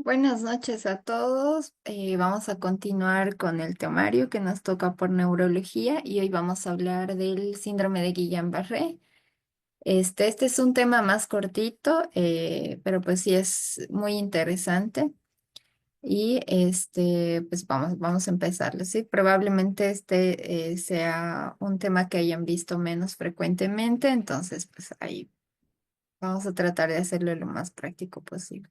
Buenas noches a todos. Vamos a continuar con el temario que nos toca por neurología y hoy vamos a hablar del síndrome de Guillain-Barré. Este es un tema más cortito, pero pues sí es muy interesante y pues vamos a empezarlo. Sí, probablemente sea un tema que hayan visto menos frecuentemente, entonces pues ahí vamos a tratar de hacerlo lo más práctico posible.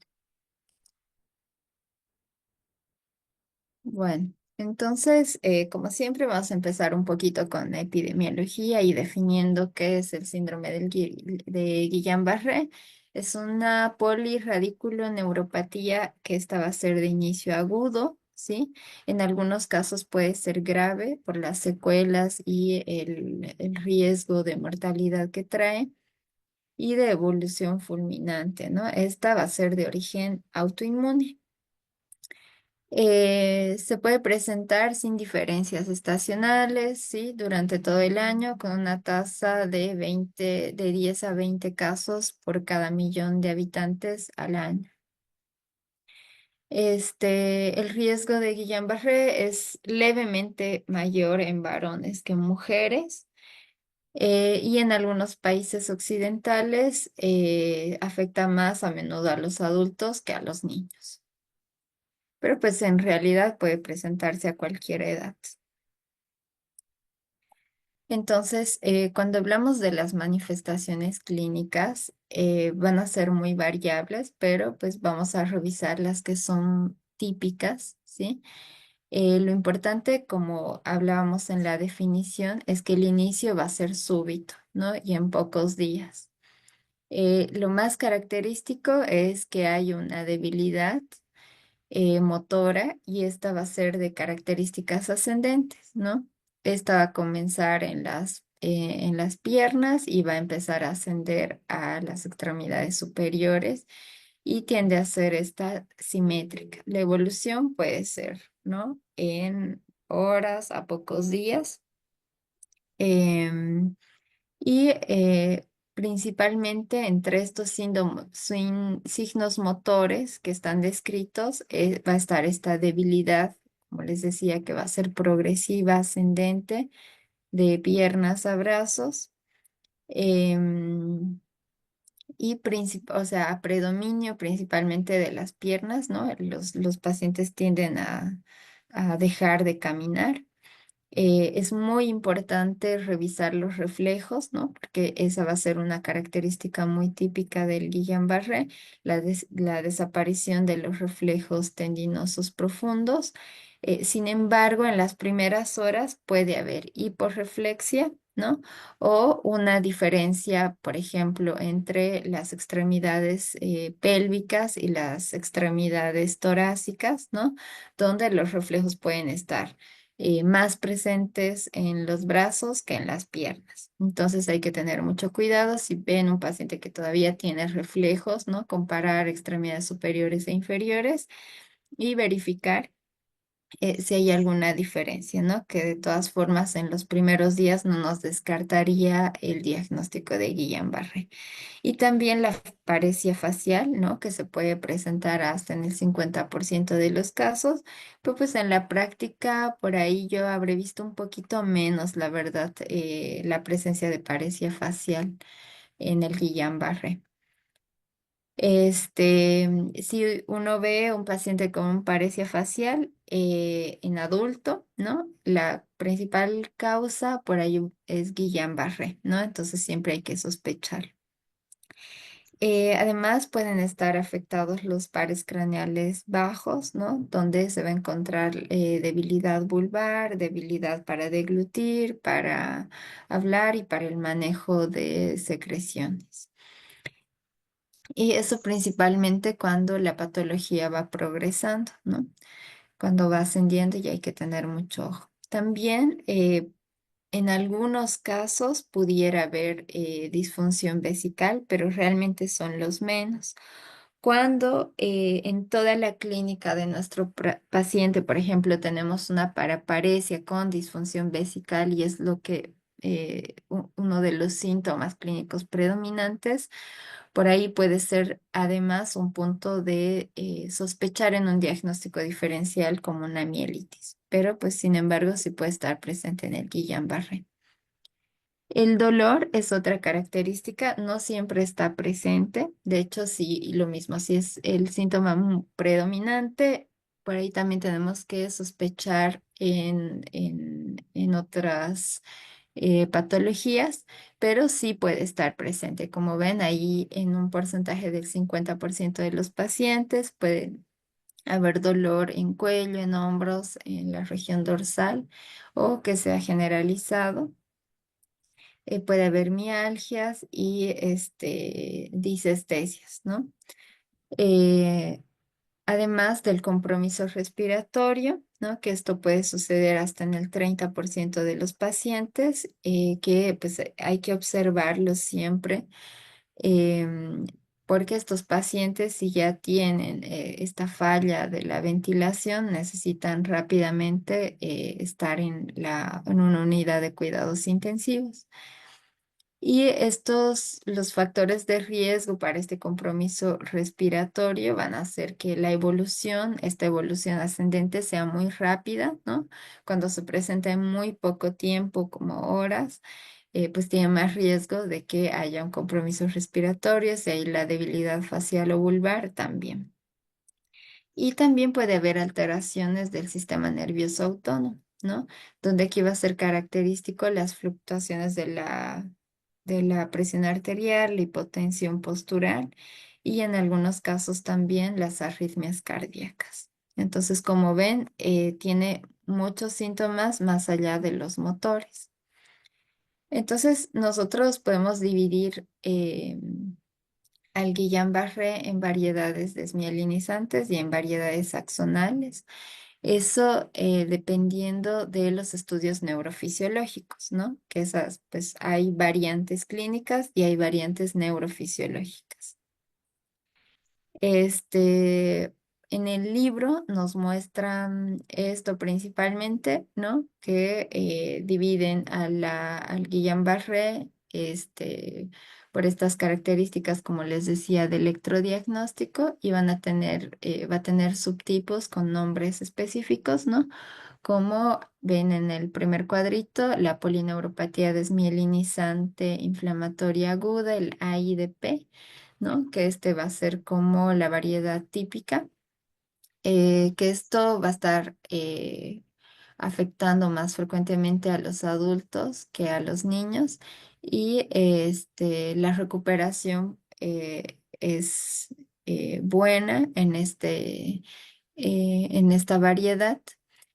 Bueno, entonces, como siempre, vamos a empezar un poquito con la epidemiología y definiendo qué es el síndrome de Guillain-Barré. Es una polirradiculoneuropatía que esta va a ser de inicio agudo, ¿sí? En algunos casos puede ser grave por las secuelas y el riesgo de mortalidad que trae y de evolución fulminante, ¿no? Esta va a ser de origen autoinmune. Se puede presentar sin diferencias estacionales, ¿sí? Durante todo el año con una tasa de 10 a 20 casos por cada millón de habitantes al año. El riesgo de Guillain-Barré es levemente mayor en varones que en mujeres, y en algunos países occidentales afecta más a menudo a los adultos que a los niños, pero pues en realidad puede presentarse a cualquier edad. Entonces, cuando hablamos de las manifestaciones clínicas, van a ser muy variables, pero pues vamos a revisar las que son típicas, ¿sí? Lo importante, como hablábamos en la definición, es que el inicio va a ser súbito, ¿no? Y en pocos días. Lo más característico es que hay una debilidad motora y esta va a ser de características ascendentes, ¿no? Esta va a comenzar en las piernas y va a empezar a ascender a las extremidades superiores y tiende a ser esta simétrica. La evolución puede ser, ¿no? En horas a pocos días. Em, Principalmente entre estos signos motores que están descritos, va a estar esta debilidad, como les decía, que va a ser progresiva, ascendente, de piernas a brazos, em, o sea, predominio principalmente de las piernas, ¿no? Los pacientes tienden a dejar de caminar. Es muy importante revisar los reflejos, ¿no? Porque esa va a ser una característica muy típica del Guillain-Barré, la desaparición de los reflejos tendinosos profundos. Sin embargo, en las primeras horas puede haber hiporreflexia, ¿no? O una diferencia, por ejemplo, entre las extremidades pélvicas y las extremidades torácicas, ¿no? Donde los reflejos pueden estar más presentes en los brazos que en las piernas. Entonces hay que tener mucho cuidado si ven un paciente que todavía tiene reflejos, ¿no? Comparar extremidades superiores e inferiores y verificar si hay alguna diferencia, ¿no? Que de todas formas en los primeros días no nos descartaría el diagnóstico de Guillain-Barré. Y también la paresia facial, ¿no? Que se puede presentar hasta en el 50% de los casos, pero pues en la práctica por ahí yo habré visto un poquito menos, la verdad, la presencia de paresia facial en el Guillain-Barré. Si uno ve un paciente con paresia facial en adulto, ¿no? La principal causa por ahí es Guillain-Barré, ¿no? Entonces siempre hay que sospechar. Además, pueden estar afectados los pares craneales bajos, ¿no? Donde se va a encontrar debilidad vulvar, debilidad para deglutir, para hablar y para el manejo de secreciones. Y eso principalmente cuando la patología va progresando, ¿no? Cuando va ascendiendo y hay que tener mucho ojo. También en algunos casos pudiera haber disfunción vesical, pero realmente son los menos. Cuando en toda la clínica de nuestro paciente, por ejemplo, tenemos una paraparesia con disfunción vesical y es lo que uno de los síntomas clínicos predominantes. Por ahí puede ser además un punto de sospechar en un diagnóstico diferencial como una mielitis, pero pues sin embargo sí puede estar presente en el Guillain-Barré. El dolor es otra característica, no siempre está presente. De hecho, sí, lo mismo, si es el síntoma predominante, por ahí también tenemos que sospechar en otras patologías, pero sí puede estar presente. Como ven, ahí en un porcentaje del 50% de los pacientes puede haber dolor en cuello, en hombros, en la región dorsal o que sea generalizado. Puede haber mialgias y disestesias, ¿no? Eh, Además del compromiso respiratorio, ¿no? Que esto puede suceder hasta en el 30% de los pacientes, que pues hay que observarlo siempre, em, porque estos pacientes si ya tienen esta falla de la ventilación, necesitan rápidamente estar en una unidad de cuidados intensivos. Y estos, los factores de riesgo para este compromiso respiratorio van a hacer que esta evolución ascendente sea muy rápida, ¿no? Cuando se presenta en muy poco tiempo, como horas, pues tiene más riesgo de que haya un compromiso respiratorio, si hay la debilidad facial o vulvar también. Y también puede haber alteraciones del sistema nervioso autónomo, ¿no? Donde aquí va a ser característico las fluctuaciones de la presión arterial, la hipotensión postural y en algunos casos también las arritmias cardíacas. Entonces, como ven, tiene muchos síntomas más allá de los motores. Entonces, nosotros podemos dividir al Guillain-Barré en variedades desmielinizantes y en variedades axonales. Eso dependiendo de los estudios neurofisiológicos, ¿no? Que esas, pues hay variantes clínicas y hay variantes neurofisiológicas. Este, en el libro nos muestran esto principalmente, ¿no? Que dividen al Guillain-Barré, por estas características, como les decía, de electrodiagnóstico y va a tener subtipos con nombres específicos, ¿no? Como ven en el primer cuadrito, la polineuropatía desmielinizante inflamatoria aguda, el AIDP, ¿no? Que este va a ser como la variedad típica, que esto va a estar afectando más frecuentemente a los adultos que a los niños y la recuperación es buena en esta variedad.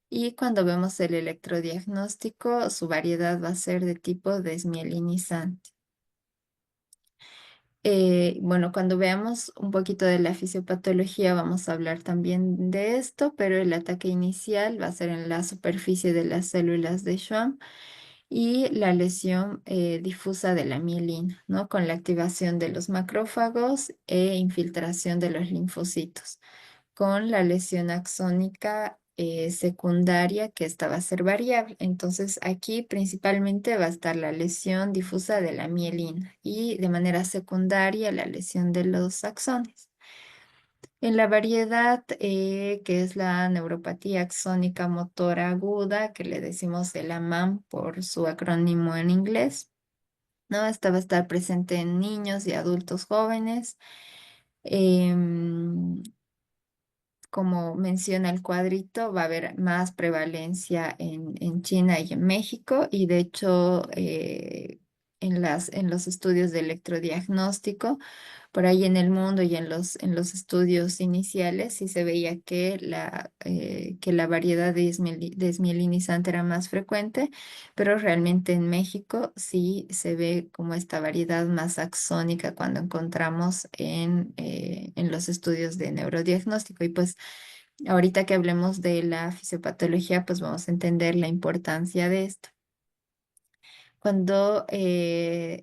Y cuando vemos el electrodiagnóstico, su variedad va a ser de tipo desmielinizante. Bueno, cuando veamos un poquito de la fisiopatología vamos a hablar también de esto, pero el ataque inicial va a ser en la superficie de las células de Schwann y la lesión difusa de la mielina, ¿no? Con la activación de los macrófagos e infiltración de los linfocitos con la lesión axónica secundaria, que esta va a ser variable. Entonces, aquí principalmente va a estar la lesión difusa de la mielina y de manera secundaria la lesión de los axones. En la variedad que es la neuropatía axónica motora aguda, que le decimos el AMAM por su acrónimo en inglés, ¿no? Esta va a estar presente en niños y adultos jóvenes. Em, Como menciona el cuadrito, va a haber más prevalencia en China y en México y de hecho en los estudios de electrodiagnóstico, por ahí en el mundo y en los estudios iniciales, sí se veía que la variedad de desmielinizante era más frecuente, pero realmente en México sí se ve como esta variedad más axónica cuando encontramos en los estudios de neurodiagnóstico. Y pues ahorita que hablemos de la fisiopatología, pues vamos a entender la importancia de esto. Cuando el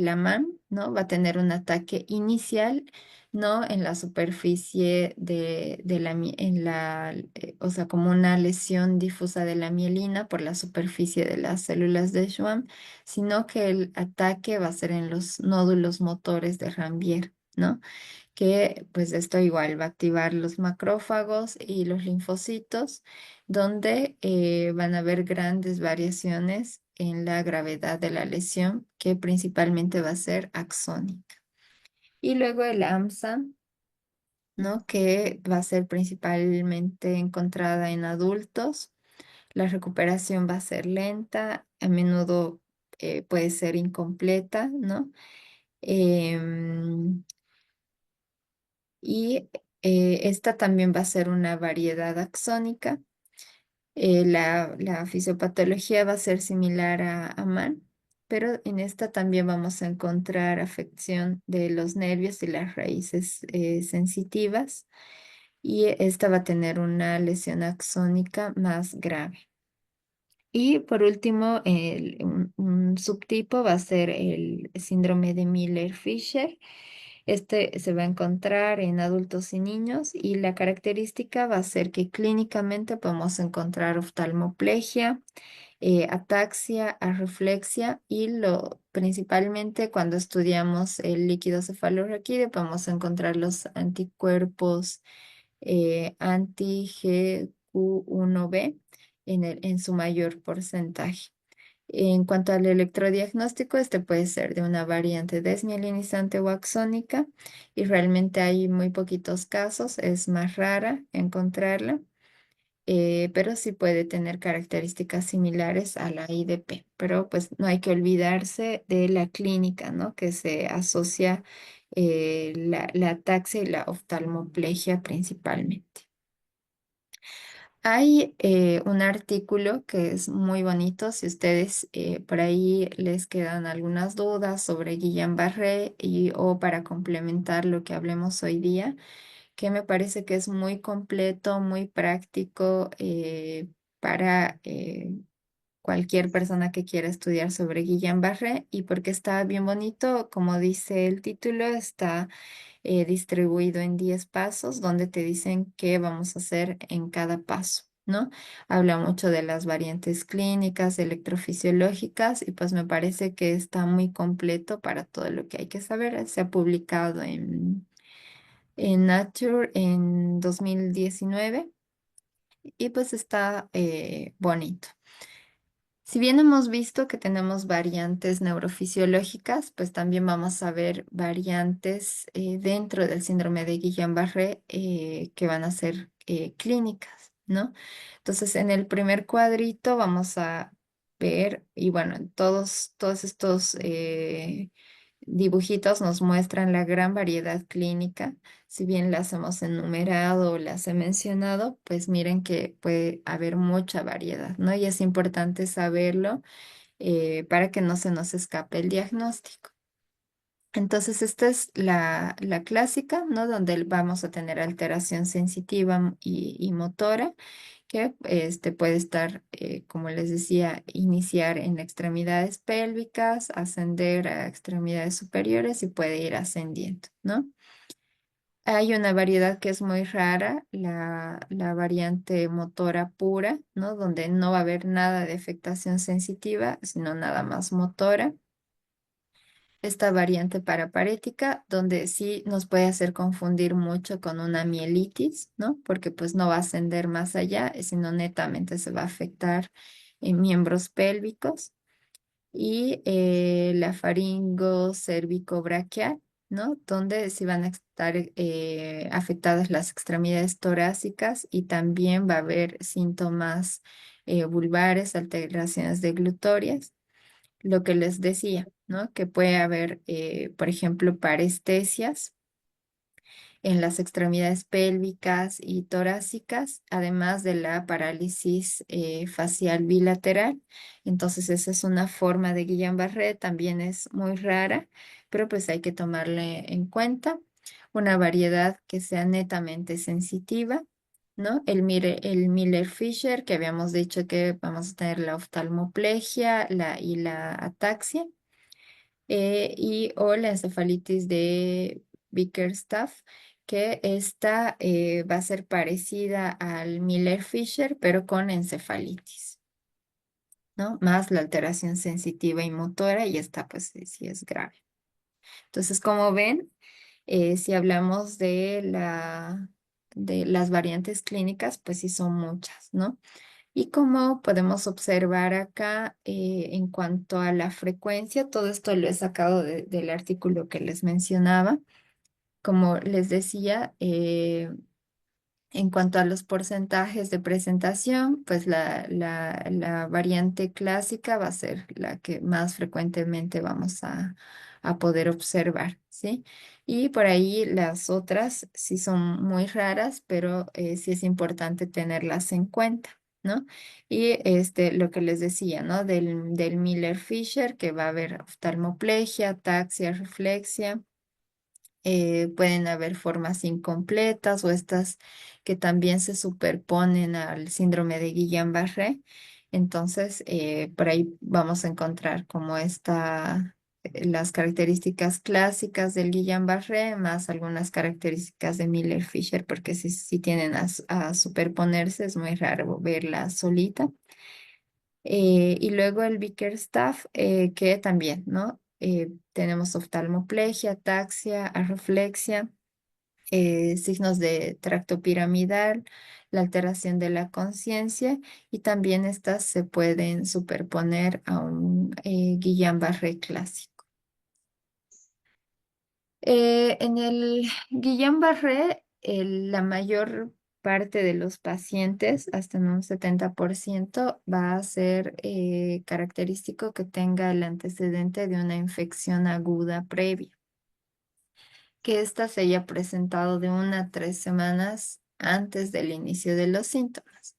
AMAM, ¿no? Va a tener un ataque inicial ¿no? En la superficie o sea, como una lesión difusa de la mielina por la superficie de las células de Schwann, sino que el ataque va a ser en los nódulos motores de Ranvier, ¿no? Que pues esto igual va a activar los macrófagos y los linfocitos, donde van a haber grandes variaciones en la gravedad de la lesión, que principalmente va a ser axónica. Y luego el AMSA, ¿no? Que va a ser principalmente encontrada en adultos. La recuperación va a ser lenta, a menudo puede ser incompleta, ¿no? Em, y esta también va a ser una variedad axónica. La fisiopatología va a ser similar a MAN, pero en esta también vamos a encontrar afección de los nervios y las raíces sensitivas, y esta va a tener una lesión axónica más grave. Y por último, un subtipo va a ser el síndrome de Miller-Fisher. Este se va a encontrar en adultos y niños, y la característica va a ser que clínicamente podemos encontrar oftalmoplegia, ataxia, arreflexia, y principalmente cuando estudiamos el líquido cefalorraquídeo podemos encontrar los anticuerpos anti-GQ1B en su mayor porcentaje. En cuanto al electrodiagnóstico, este puede ser de una variante desmielinizante o axónica, y realmente hay muy poquitos casos, es más rara encontrarla, pero sí puede tener características similares a la IDP. Pero pues no hay que olvidarse de la clínica, ¿no? Que se asocia la ataxia y la oftalmoplegia principalmente. Hay un artículo que es muy bonito, si ustedes por ahí les quedan algunas dudas sobre Guillain-Barré o para complementar lo que hablemos hoy día, que me parece que es muy completo, muy práctico para cualquier persona que quiera estudiar sobre Guillain-Barré, y porque está bien bonito, como dice el título, está distribuido en 10 pasos donde te dicen qué vamos a hacer en cada paso, ¿no? Habla mucho de las variantes clínicas, electrofisiológicas, y pues me parece que está muy completo para todo lo que hay que saber. Se ha publicado en Nature en 2019, y pues está bonito. Si bien hemos visto que tenemos variantes neurofisiológicas, pues también vamos a ver variantes dentro del síndrome de Guillain-Barré que van a ser clínicas, ¿no? Entonces, en el primer cuadrito vamos a ver, y bueno, todos estos dibujitos nos muestran la gran variedad clínica. Si bien las hemos enumerado o las he mencionado, pues miren que puede haber mucha variedad, ¿no? Y es importante saberlo para que no se nos escape el diagnóstico. Entonces, esta es la clásica, ¿no? Donde vamos a tener alteración sensitiva y motora, que este puede estar, como les decía, iniciar en extremidades pélvicas, ascender a extremidades superiores y puede ir ascendiendo, ¿no? Hay una variedad que es muy rara, la variante motora pura, ¿no? Donde no va a haber nada de afectación sensitiva, sino nada más motora. Esta variante paraparética, donde sí nos puede hacer confundir mucho con una mielitis, ¿no? Porque pues no va a ascender más allá, sino netamente se va a afectar en miembros pélvicos. Y la faringo braquial, ¿no? Donde sí van a estar afectadas las extremidades torácicas, y también va a haber síntomas vulvares, alteraciones deglutorias, lo que les decía, ¿no? Que puede haber, por ejemplo, parestesias en las extremidades pélvicas y torácicas, además de la parálisis facial bilateral. Entonces, esa es una forma de Guillain-Barré, también es muy rara, pero pues hay que tomarle en cuenta. Una variedad que sea netamente sensitiva, ¿no? El Miller-Fisher, que habíamos dicho que vamos a tener la oftalmoplegia y la ataxia, y o la encefalitis de Bickerstaff, que esta va a ser parecida al Miller-Fisher, pero con encefalitis, ¿no? Más la alteración sensitiva y motora, y esta pues sí es grave. Entonces, como ven, si hablamos de las variantes clínicas, pues sí son muchas, ¿no? Y como podemos observar acá, en cuanto a la frecuencia, todo esto lo he sacado del artículo que les mencionaba. Como les decía, en cuanto a los porcentajes de presentación, pues la variante clásica va a ser la que más frecuentemente vamos a poder observar, ¿sí? Y por ahí las otras sí son muy raras, pero sí es importante tenerlas en cuenta, ¿no? Y lo que les decía, ¿no? Del Miller-Fisher, que va a haber oftalmoplegia, ataxia, reflexia, pueden haber formas incompletas o estas que también se superponen al síndrome de Guillain-Barré. Entonces, por ahí vamos a encontrar como las características clásicas del Guillain-Barré más algunas características de Miller-Fisher, porque si tienen a superponerse, es muy raro verla solita. Y luego el Bickerstaff, que también, ¿no? Tenemos oftalmoplegia, ataxia, arreflexia, signos de tracto piramidal, la alteración de la conciencia, y también estas se pueden superponer a un Guillain-Barré clásico. En el Guillain-Barré, la mayor parte de los pacientes, hasta en un 70%, va a ser característico que tenga el antecedente de una infección aguda previa, que ésta se haya presentado de 1 a 3 semanas antes del inicio de los síntomas.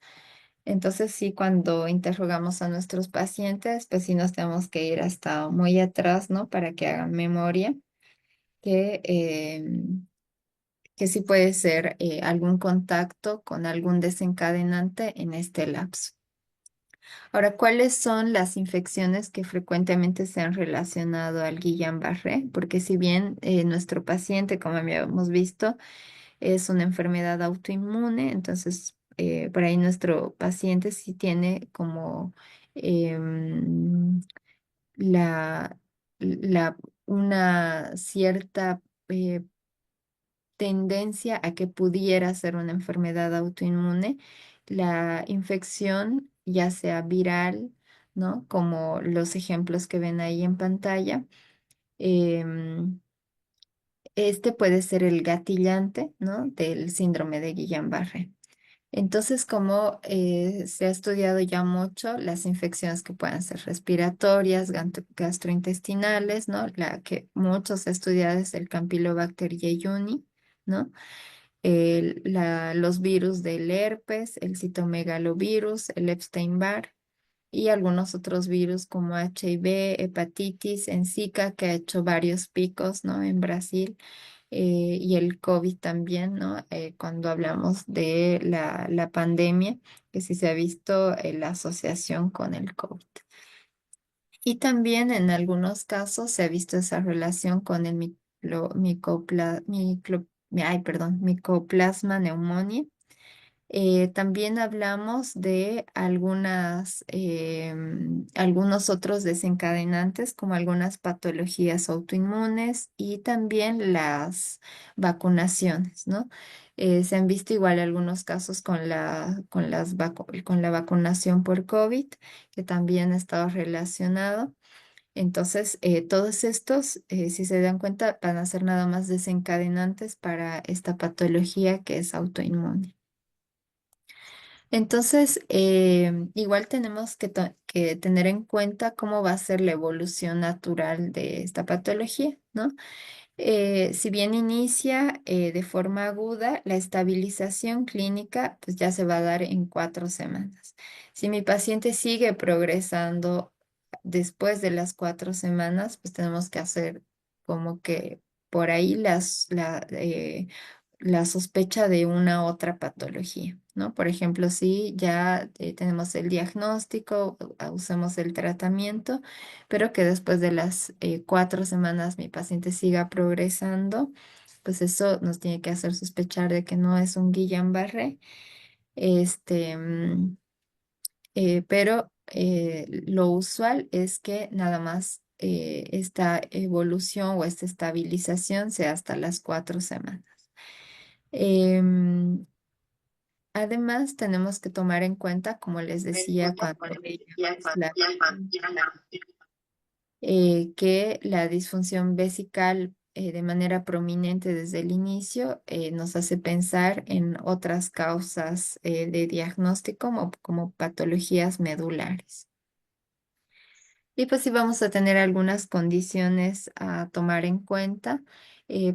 Entonces, sí, cuando interrogamos a nuestros pacientes, pues sí nos tenemos que ir hasta muy atrás, ¿no? Para que hagan memoria que, que sí puede ser algún contacto con algún desencadenante en este lapso. Ahora, ¿cuáles son las infecciones que frecuentemente se han relacionado al Guillain-Barré? Porque si bien nuestro paciente, como habíamos visto, es una enfermedad autoinmune, entonces por ahí nuestro paciente sí tiene como em, la, la, una cierta tendencia a que pudiera ser una enfermedad autoinmune, la infección, ya sea viral, ¿no? Como los ejemplos que ven ahí en pantalla. em, este puede ser el gatillante, ¿no? Del síndrome de Guillain-Barré. Entonces, como se ha estudiado ya mucho las infecciones que puedan ser respiratorias, gastrointestinales, ¿no? La que muchos estudiados es el Campylobacter jejuni, ¿no? Los virus del herpes, el citomegalovirus, el Epstein-Barr y algunos otros virus como HIV, hepatitis, en Zika, que ha hecho varios picos, ¿no? En Brasil, y el COVID también, ¿no? Cuando hablamos de la pandemia, que sí se ha visto la asociación con el COVID. Y también en algunos casos se ha visto esa relación con el Mycoplasma pneumoniae. También hablamos de algunos otros desencadenantes, como algunas patologías autoinmunes y también las vacunaciones, ¿no? Se han visto igual algunos casos con la vacunación por COVID, que también ha estado relacionado. Entonces, todos estos, si se dan cuenta, van a ser nada más desencadenantes para esta patología que es autoinmune. Entonces, igual tenemos que tener en cuenta cómo va a ser la evolución natural de esta patología, ¿no? Si bien inicia de forma aguda, la estabilización clínica pues ya se va a dar en 4 semanas. Si mi paciente sigue progresando después de las 4 semanas, pues tenemos que hacer como que por ahí la sospecha de una otra patología, ¿no? Por ejemplo, si ya tenemos el diagnóstico, usamos el tratamiento, pero que después de las 4 semanas mi paciente siga progresando, pues eso nos tiene que hacer sospechar de que no es un Guillain-Barré. Este, pero lo usual es que nada más esta evolución o esta estabilización sea hasta las 4 semanas. Em, Además, tenemos que tomar en cuenta, como les decía, cuando veíamos que la disfunción vesical de manera prominente desde el inicio nos hace pensar en otras causas de diagnóstico como patologías medulares. Y pues sí vamos a tener algunas condiciones a tomar en cuenta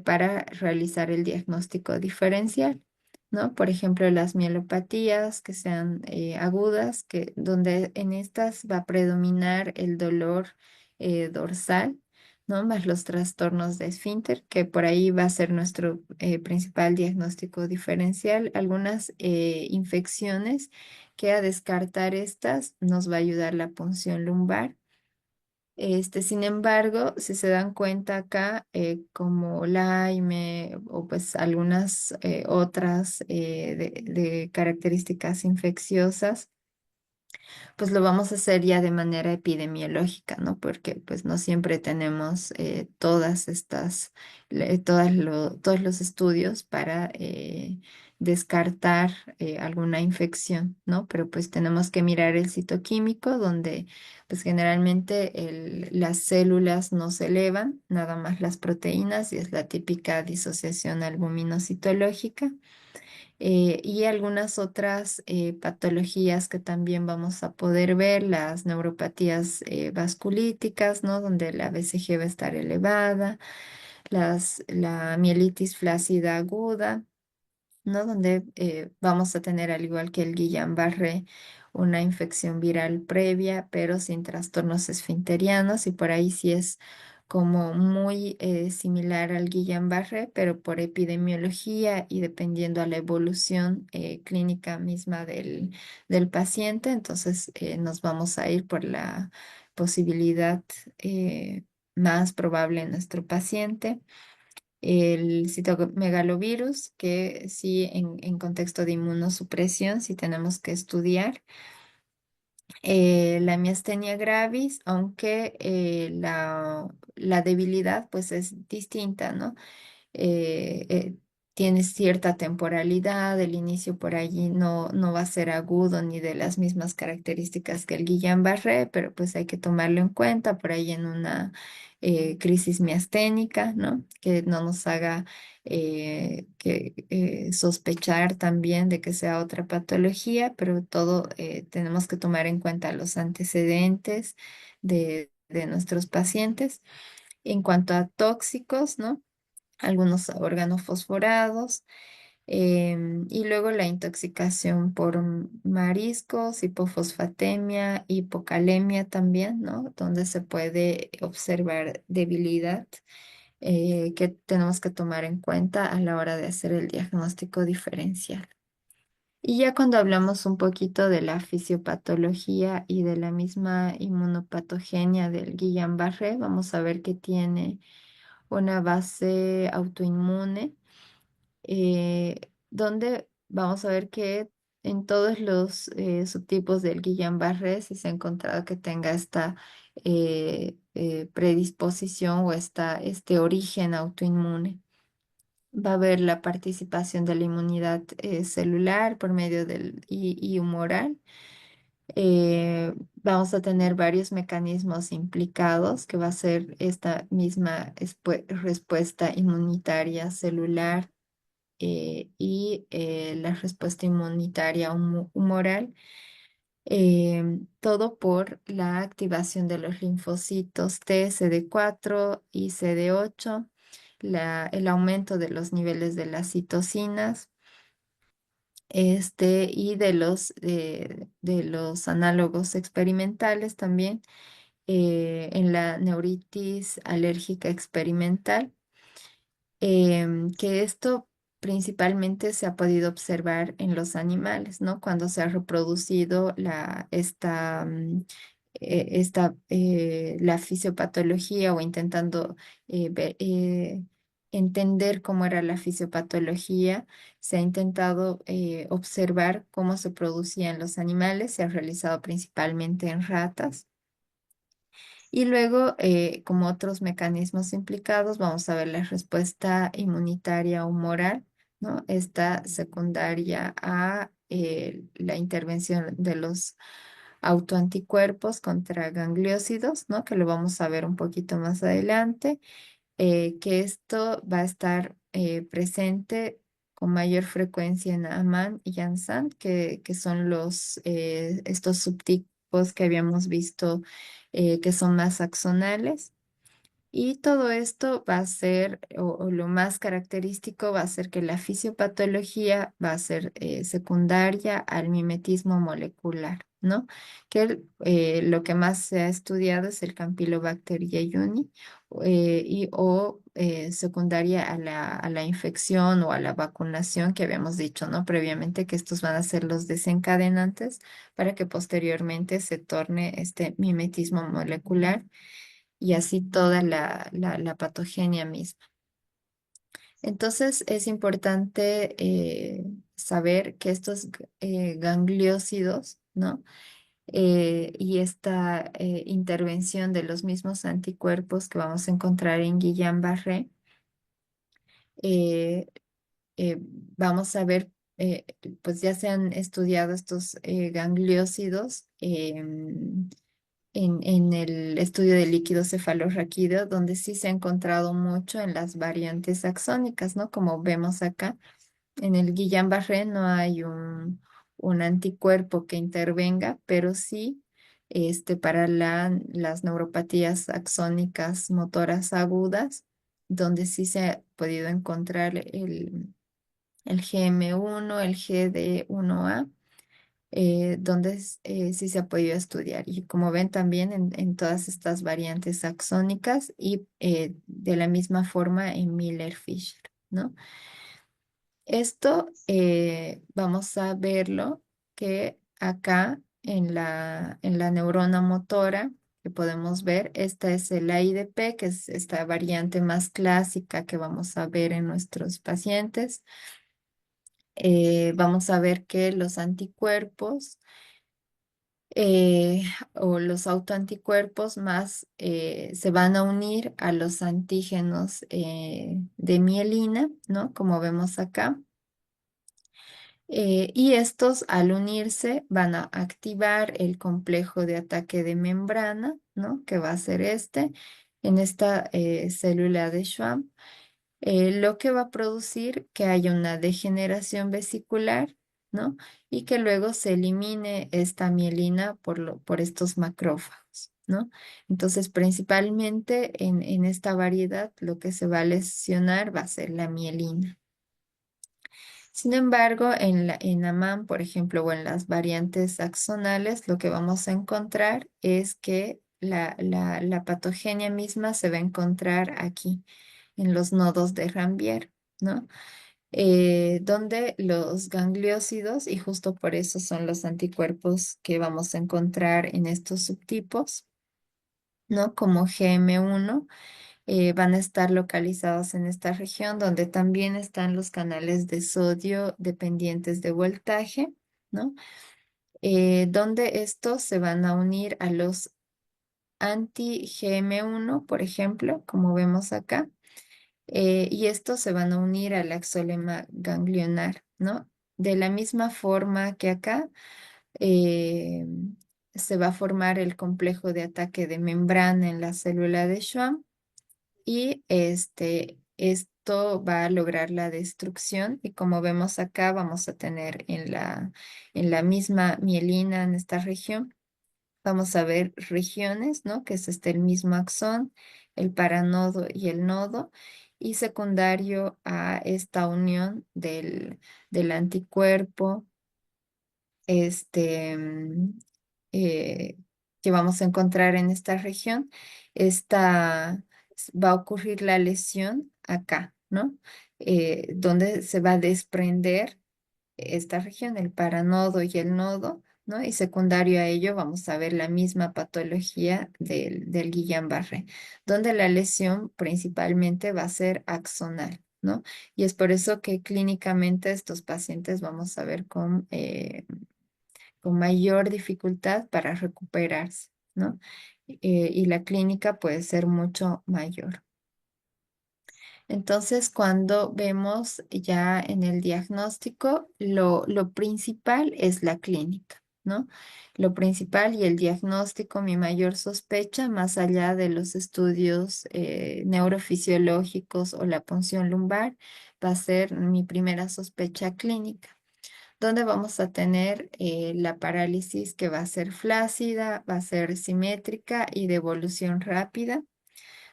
para realizar el diagnóstico diferencial, ¿no? Por ejemplo, las mielopatías que sean agudas, donde en estas va a predominar el dolor dorsal, ¿no? Más los trastornos de esfínter, que por ahí va a ser nuestro principal diagnóstico diferencial. Algunas infecciones que a descartar estas nos va a ayudar la punción lumbar. Sin embargo, si se dan cuenta acá, como Lyme o pues algunas otras de características infecciosas, pues lo vamos a hacer ya de manera epidemiológica, ¿no? Porque pues no siempre tenemos todas estas, todos los estudios para descartar alguna infección, ¿no? Pero pues tenemos que mirar el citoquímico, donde pues generalmente las células no se elevan, nada más las proteínas, y es la típica disociación albuminocitológica y algunas otras patologías que también vamos a poder ver, las neuropatías vasculíticas, ¿no? Donde la BCG va a estar elevada, la mielitis flácida aguda, ¿no? Donde vamos a tener, al igual que el Guillain-Barré, una infección viral previa, pero sin trastornos esfinterianos, y por ahí sí es como muy similar al Guillain-Barré, pero por epidemiología y dependiendo a la evolución clínica misma del paciente, entonces nos vamos a ir por la posibilidad más probable en nuestro paciente. El citomegalovirus, que sí en contexto de inmunosupresión sí tenemos que estudiar. La miastenia gravis, aunque la debilidad pues es distinta, ¿no? Tiene cierta temporalidad, el inicio por allí no va a ser agudo ni de las mismas características que el Guillain-Barré, pero pues hay que tomarlo en cuenta por ahí en una crisis miasténica, ¿no? Que no nos haga sospechar también de que sea otra patología, pero todo tenemos que tomar en cuenta los antecedentes de nuestros pacientes. En cuanto a tóxicos, ¿no? Algunos organofosforados, y luego la intoxicación por mariscos, hipofosfatemia, hipocalemia también, ¿no? Donde se puede observar debilidad que tenemos que tomar en cuenta a la hora de hacer el diagnóstico diferencial. Y ya cuando hablamos un poquito de la fisiopatología y de la misma inmunopatogenia del Guillain-Barré, vamos a ver que tiene una base autoinmune, donde vamos a ver que en todos los subtipos del Guillain-Barré sí se ha encontrado que tenga esta predisposición o este origen autoinmune. Va a haber la participación de la inmunidad celular por medio y humoral. Vamos a tener varios mecanismos implicados, que va a ser esta misma respuesta inmunitaria celular y la respuesta inmunitaria humoral, todo por la activación de los linfocitos T, CD4 y CD8, el aumento de los niveles de las citocinas. Y de los análogos experimentales también en la neuritis alérgica experimental, que esto principalmente se ha podido observar en los animales, ¿no? Cuando se ha reproducido la fisiopatología o intentando ver entender cómo era la fisiopatología, se ha intentado observar cómo se producían los animales, se ha realizado principalmente en ratas. Y luego, como otros mecanismos implicados, vamos a ver la respuesta inmunitaria humoral, ¿no? Esta secundaria a la intervención de los autoanticuerpos contra gangliósidos, ¿no? Que lo vamos a ver un poquito más adelante, que esto va a estar presente con mayor frecuencia en Aman y Janssen, que son estos subtipos que habíamos visto que son más axonales. Y todo esto va a ser, o lo más característico va a ser que la fisiopatología va a ser secundaria al mimetismo molecular, ¿no? Lo que más se ha estudiado es el Campylobacter jejuni secundaria a la infección o a la vacunación que habíamos dicho, ¿no? Previamente que estos van a ser los desencadenantes para que posteriormente se torne este mimetismo molecular y así toda la patogenia misma. Entonces es importante saber que estos gangliósidos, ¿no? Y esta intervención de los mismos anticuerpos que vamos a encontrar en Guillain-Barré, eh, vamos a ver, pues ya se han estudiado estos gangliósidos en el estudio del líquido cefalorraquídeo, donde sí se ha encontrado mucho en las variantes axónicas, ¿no? Como vemos acá, en el Guillain-Barré no hay un anticuerpo que intervenga, pero sí para las neuropatías axónicas motoras agudas, donde sí se ha podido encontrar el GM1, el GD1A donde sí se ha podido estudiar. Y como ven también en todas estas variantes axónicas y de la misma forma en Miller-Fisher, ¿no? Esto vamos a verlo que acá en la neurona motora que podemos ver, esta es el AIDP, que es esta variante más clásica que vamos a ver en nuestros pacientes. Vamos a ver que los anticuerpos eh, o los autoanticuerpos más se van a unir a los antígenos de mielina, ¿no? Como vemos acá. Y estos al unirse van a activar el complejo de ataque de membrana, ¿no? Que va a ser en esta célula de Schwann lo que va a producir que haya una degeneración vesicular, ¿no? Y que luego se elimine esta mielina por estos macrófagos, ¿no? Entonces, principalmente en esta variedad, lo que se va a lesionar va a ser la mielina. Sin embargo, en AMAN, por ejemplo, o en las variantes axonales, lo que vamos a encontrar es que la patogenia misma se va a encontrar aquí en los nodos de Ranvier, ¿no? Donde los gangliósidos, y justo por eso son los anticuerpos que vamos a encontrar en estos subtipos, ¿no? Como GM1, van a estar localizados en esta región donde también están los canales de sodio dependientes de voltaje, ¿no? Donde estos se van a unir a los anti-GM1, por ejemplo, como vemos acá y estos se van a unir al axolema ganglionar, ¿no? De la misma forma que acá eh, se va a formar el complejo de ataque de membrana en la célula de Schwann y esto va a lograr la destrucción y como vemos acá vamos a tener en la misma mielina en esta región vamos a ver regiones, ¿no? Que es el mismo axón, el paranodo y el nodo, y secundario a esta unión del anticuerpo, este, mm, eh, que vamos a encontrar en esta región, va a ocurrir la lesión acá, ¿no? Donde se va a desprender esta región, el paranodo y el nodo, ¿no? Y secundario a ello vamos a ver la misma patología del Guillain-Barré, donde la lesión principalmente va a ser axonal, ¿no? Y es por eso que clínicamente estos pacientes vamos a ver con mayor dificultad para recuperarse, ¿no? Y la clínica puede ser mucho mayor. Entonces, cuando vemos ya en el diagnóstico, lo principal es la clínica, ¿no? Lo principal y el diagnóstico, mi mayor sospecha, más allá de los estudios neurofisiológicos o la punción lumbar, va a ser mi primera sospecha clínica, donde vamos a tener la parálisis que va a ser flácida, va a ser simétrica y de evolución rápida,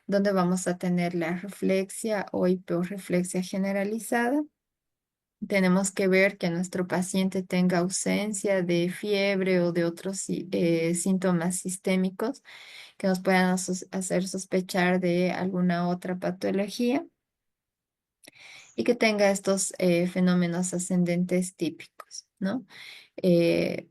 donde vamos a tener la reflexia o hiporreflexia generalizada. Tenemos que ver que nuestro paciente tenga ausencia de fiebre o de otros síntomas sistémicos que nos puedan hacer sospechar de alguna otra patología y que tenga estos fenómenos ascendentes típicos, ¿no? Eh,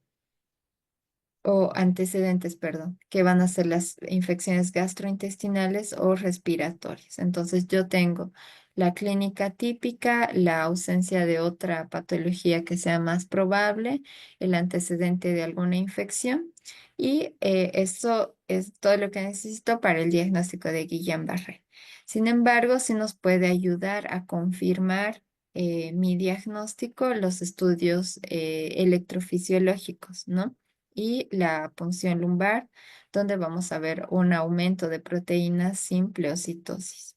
o antecedentes, perdón, que van a ser las infecciones gastrointestinales o respiratorias. Entonces, yo tengo la clínica típica, la ausencia de otra patología que sea más probable, el antecedente de alguna infección y eso es todo lo que necesito para el diagnóstico de Guillain-Barré. Sin embargo, sí nos puede ayudar a confirmar mi diagnóstico, los estudios electrofisiológicos, ¿no? Y la punción lumbar, donde vamos a ver un aumento de proteínas sin pleocitosis.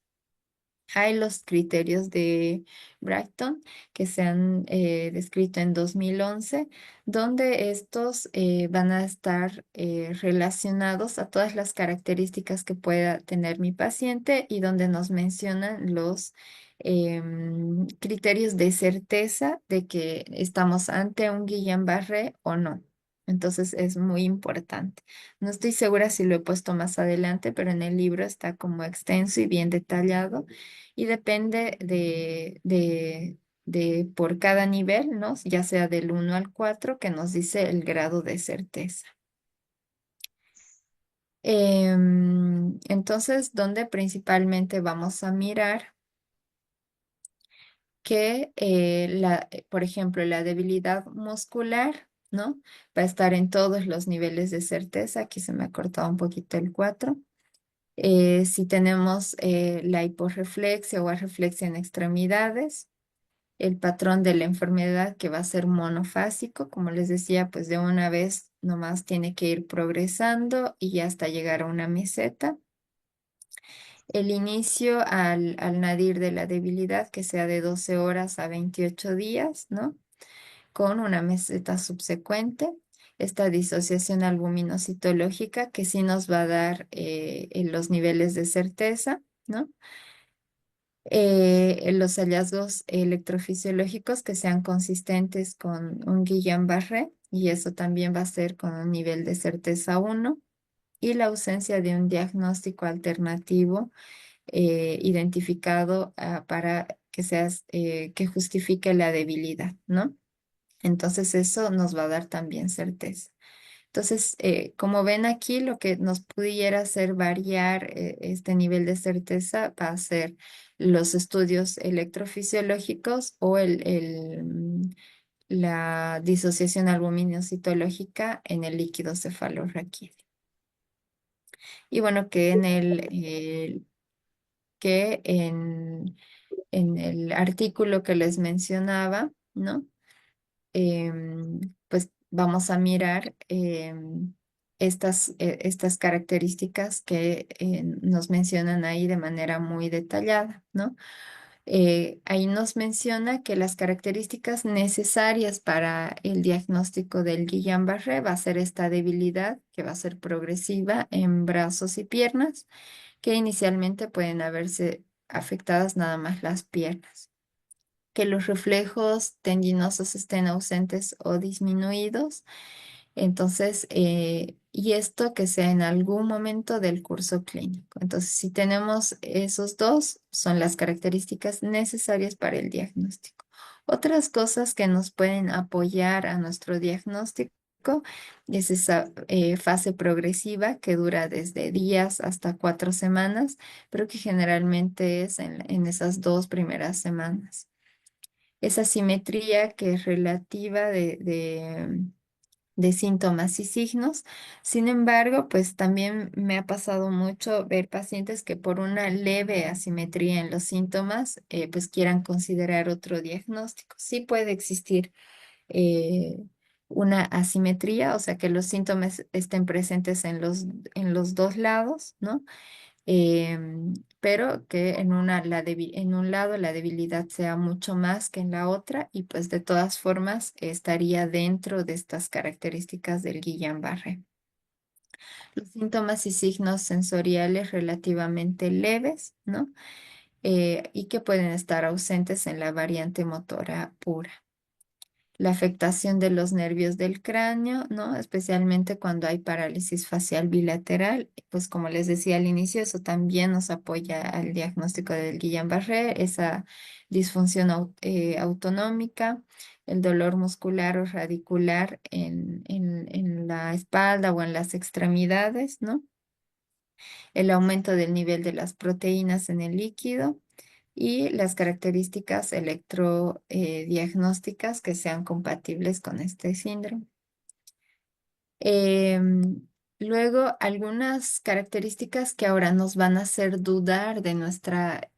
Hay los criterios de Brighton que se han descrito en 2011, donde estos van a estar relacionados a todas las características que pueda tener mi paciente y donde nos mencionan los criterios de certeza de que estamos ante un Guillain-Barré o no. Entonces es muy importante. No estoy segura si lo he puesto más adelante, pero en el libro está como extenso y bien detallado y depende de por cada nivel, ¿no? Ya sea del 1 al 4 que nos dice el grado de certeza. Entonces, donde principalmente vamos a mirar que, por ejemplo, la debilidad muscular, ¿no? Va a estar en todos los niveles de certeza. Aquí se me ha cortado un poquito el 4. Si tenemos la hiporreflexia o arreflexia en extremidades, el patrón de la enfermedad que va a ser monofásico, como les decía, pues de una vez nomás tiene que ir progresando y ya hasta llegar a una meseta. El inicio al nadir de la debilidad que sea de 12 horas a 28 días, ¿no? Con una meseta subsecuente. Esta disociación albuminocitológica que sí nos va a dar en los niveles de certeza, ¿no? Los hallazgos electrofisiológicos que sean consistentes con un Guillain-Barré y eso también va a ser con un nivel de certeza 1 y la ausencia de un diagnóstico alternativo identificado para que justifique la debilidad, ¿no? Entonces eso nos va a dar también certeza. Entonces, como ven aquí, lo que nos pudiera hacer variar este nivel de certeza va a ser los estudios electrofisiológicos o la disociación albuminocitológica en el líquido cefalorraquídeo. Y bueno, que en el artículo que les mencionaba, ¿no? Pues vamos a mirar estas características que nos mencionan ahí de manera muy detallada, ¿no? Ahí nos menciona que las características necesarias para el diagnóstico del Guillain-Barré va a ser esta debilidad que va a ser progresiva en brazos y piernas, que inicialmente pueden haberse afectadas nada más las piernas, que los reflejos tendinosos estén ausentes o disminuidos. Entonces, y esto que sea en algún momento del curso clínico. Entonces, si tenemos esos dos, son las características necesarias para el diagnóstico. Otras cosas que nos pueden apoyar a nuestro diagnóstico Es esa fase progresiva que dura desde días hasta 4 semanas, pero que generalmente es en esas 2 primeras semanas. Esa simetría que es relativa de síntomas y signos. Sin embargo, pues también me ha pasado mucho ver pacientes que por una leve asimetría en los síntomas, pues quieran considerar otro diagnóstico. Sí puede existir eh, una asimetría, o sea, que los síntomas estén presentes en los dos lados, ¿no? Pero que en un lado la debilidad sea mucho más que en la otra y pues de todas formas estaría dentro de estas características del Guillain-Barré. Los síntomas y signos sensoriales relativamente leves, ¿no? Y que pueden estar ausentes en la variante motora pura. La afectación de los nervios del cráneo, ¿no? Especialmente cuando hay parálisis facial bilateral, pues como les decía al inicio, eso también nos apoya al diagnóstico del Guillain-Barré, esa disfunción autonómica, el dolor muscular o radicular en la espalda o en las extremidades, ¿no? El aumento del nivel de las proteínas en el líquido y las características electrodiagnósticas que sean compatibles con este síndrome. Em, Luego, algunas características que ahora nos van a hacer dudar de nuestra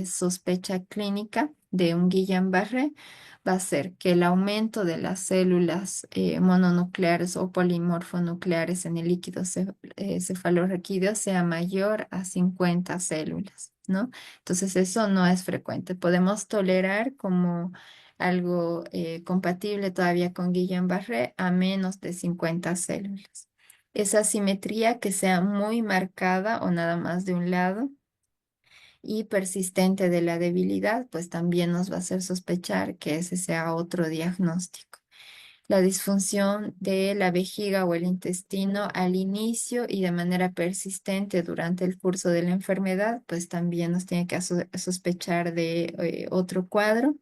sospecha clínica de un Guillain-Barré va a ser que el aumento de las células mononucleares o polimorfonucleares en el líquido cefalorraquídeo sea mayor a 50 células, ¿no? Entonces, eso no es frecuente. Podemos tolerar como algo compatible todavía con Guillain-Barré a menos de 50 células. Esa simetría que sea muy marcada o nada más de un lado y persistente de la debilidad, pues también nos va a hacer sospechar que ese sea otro diagnóstico. La disfunción de la vejiga o el intestino al inicio y de manera persistente durante el curso de la enfermedad, pues también nos tiene que sospechar de otro cuadro.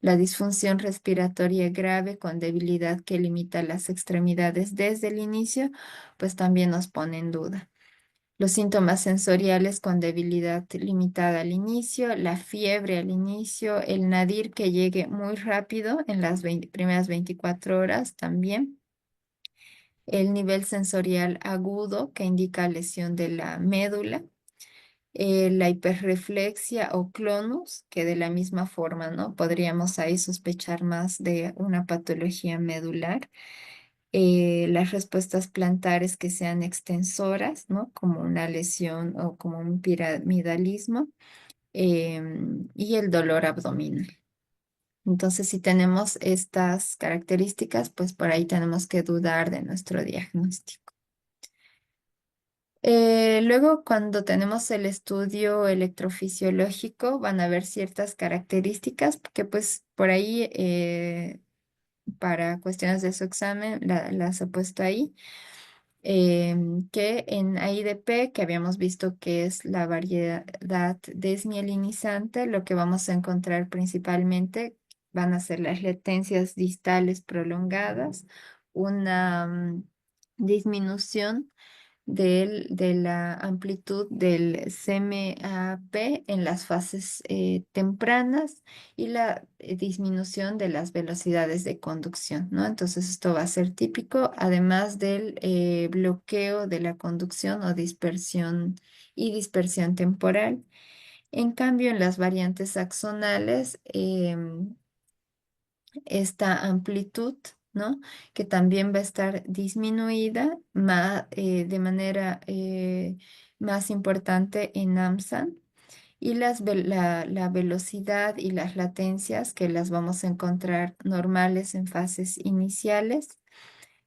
La disfunción respiratoria grave con debilidad que limita las extremidades desde el inicio, pues también nos pone en duda. Los síntomas sensoriales con debilidad limitada al inicio, la fiebre al inicio, el nadir que llegue muy rápido en las primeras 24 horas también. El nivel sensorial agudo que indica lesión de la médula, la hiperreflexia o clonus, que de la misma forma, ¿no? Podríamos ahí sospechar más de una patología medular. Las respuestas plantares que sean extensoras, ¿no? Como una lesión o como un piramidalismo, y el dolor abdominal. Entonces, si tenemos estas características, pues por ahí tenemos que dudar de nuestro diagnóstico. Luego, cuando tenemos el estudio electrofisiológico, van a haber ciertas características que pues por ahí, para cuestiones de su examen, las he puesto ahí. Que en AIDP, que habíamos visto que es la variedad desmielinizante, lo que vamos a encontrar principalmente van a ser las latencias distales prolongadas, una disminución de la amplitud del CMAP en las fases tempranas y la disminución de las velocidades de conducción, ¿no? Entonces esto va a ser típico, además del bloqueo de la conducción o dispersión y dispersión temporal. En cambio, en las variantes axonales, esta amplitud, ¿no? Que también va a estar disminuida de manera más importante en AMSAN y la velocidad y las latencias que las vamos a encontrar normales en fases iniciales,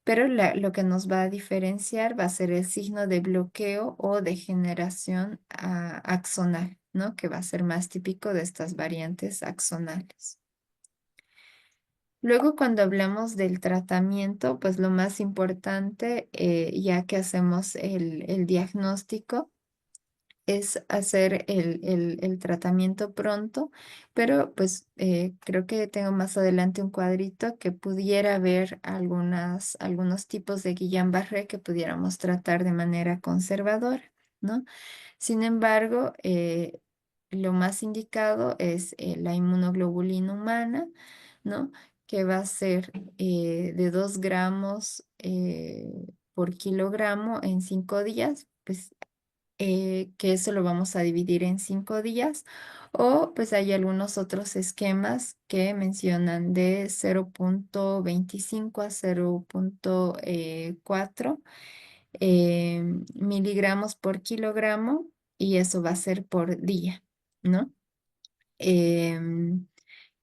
pero lo que nos va a diferenciar va a ser el signo de bloqueo o degeneración axonal, ¿no? Que va a ser más típico de estas variantes axonales. Luego, cuando hablamos del tratamiento, pues lo más importante, ya que hacemos el diagnóstico, es hacer el tratamiento pronto, pero pues creo que tengo más adelante un cuadrito que pudiera ver algunos tipos de Guillain-Barré que pudiéramos tratar de manera conservadora, ¿no? Sin embargo, lo más indicado es la inmunoglobulina humana, ¿no? Que va a ser de 2 gramos por kilogramo en 5 días, pues que eso lo vamos a dividir en 5 días, o pues hay algunos otros esquemas que mencionan de 0,25 a 0,4 miligramos por kilogramo, y eso va a ser por día, ¿no? Em,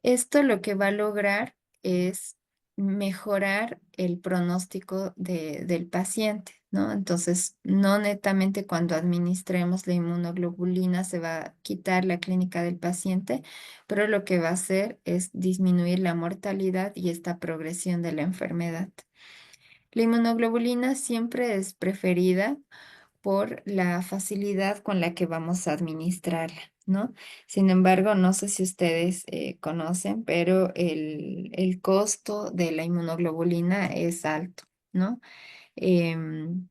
Esto lo que va a lograr es mejorar el pronóstico del paciente, ¿no? Entonces, no netamente cuando administremos la inmunoglobulina se va a quitar la clínica del paciente, pero lo que va a hacer es disminuir la mortalidad y esta progresión de la enfermedad. La inmunoglobulina siempre es preferida por la facilidad con la que vamos a administrarla, ¿no? Sin embargo, no sé si ustedes conocen, pero el costo de la inmunoglobulina es alto, ¿no? Em,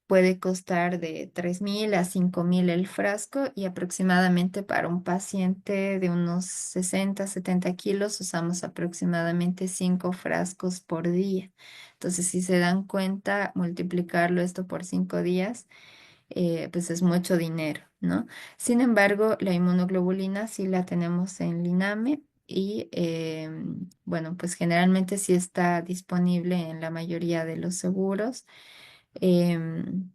Puede costar de 3.000 a 5.000 el frasco, y aproximadamente para un paciente de unos 60 70 kilos usamos aproximadamente 5 frascos por día. Entonces, si se dan cuenta, multiplicarlo esto por 5 días, pues es mucho dinero, ¿no? Sin embargo, la inmunoglobulina sí la tenemos en Liname y, bueno, pues generalmente sí está disponible en la mayoría de los seguros. em,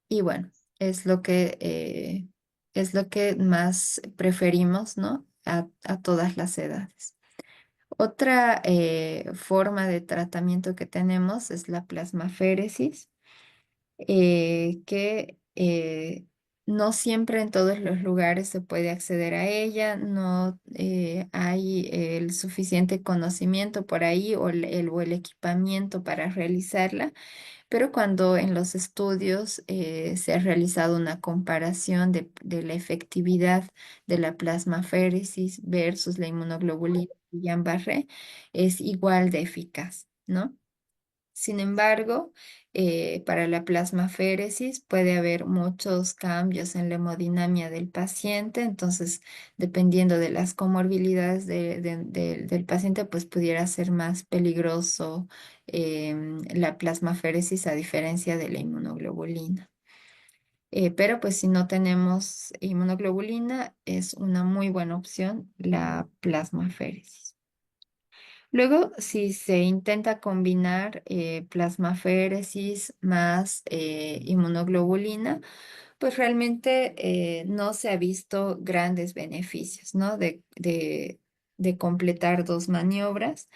y bueno, es lo que más preferimos, ¿no? A todas las edades. Otra forma de tratamiento que tenemos es la plasmaféresis, que no siempre en todos los lugares se puede acceder a ella, no hay el suficiente conocimiento por ahí o el equipamiento para realizarla, pero cuando en los estudios se ha realizado una comparación de la efectividad de la plasmaféresis versus la inmunoglobulina Guillain-Barré, es igual de eficaz, ¿no? Sin embargo, para la plasmaféresis puede haber muchos cambios en la hemodinamia del paciente, entonces dependiendo de las comorbilidades del paciente, pues pudiera ser más peligroso la plasmaféresis a diferencia de la inmunoglobulina. Pero pues si no tenemos inmunoglobulina, es una muy buena opción la plasmaféresis. Luego, si se intenta combinar plasmaféresis más inmunoglobulina, pues realmente no se ha visto grandes beneficios, ¿no? De completar dos maniobras.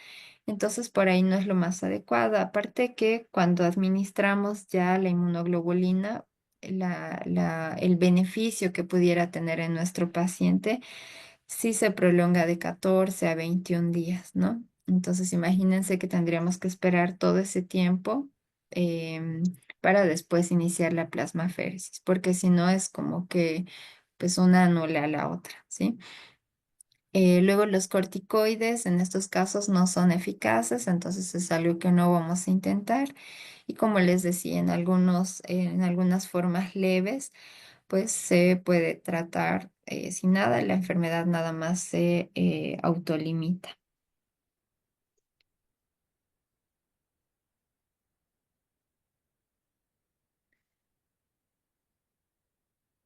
Entonces, por ahí no es lo más adecuado. Aparte que cuando administramos ya la inmunoglobulina, el beneficio que pudiera tener en nuestro paciente sí se prolonga de 14 a 21 días, ¿no? Entonces, imagínense que tendríamos que esperar todo ese tiempo em, para después iniciar la plasmaféresis, porque si no es como que pues una anula a la otra, ¿sí? Luego los corticoides en estos casos no son eficaces, entonces es algo que no vamos a intentar. Y como les decía, en algunas formas leves, pues se puede tratar sin nada, la enfermedad nada más se autolimita.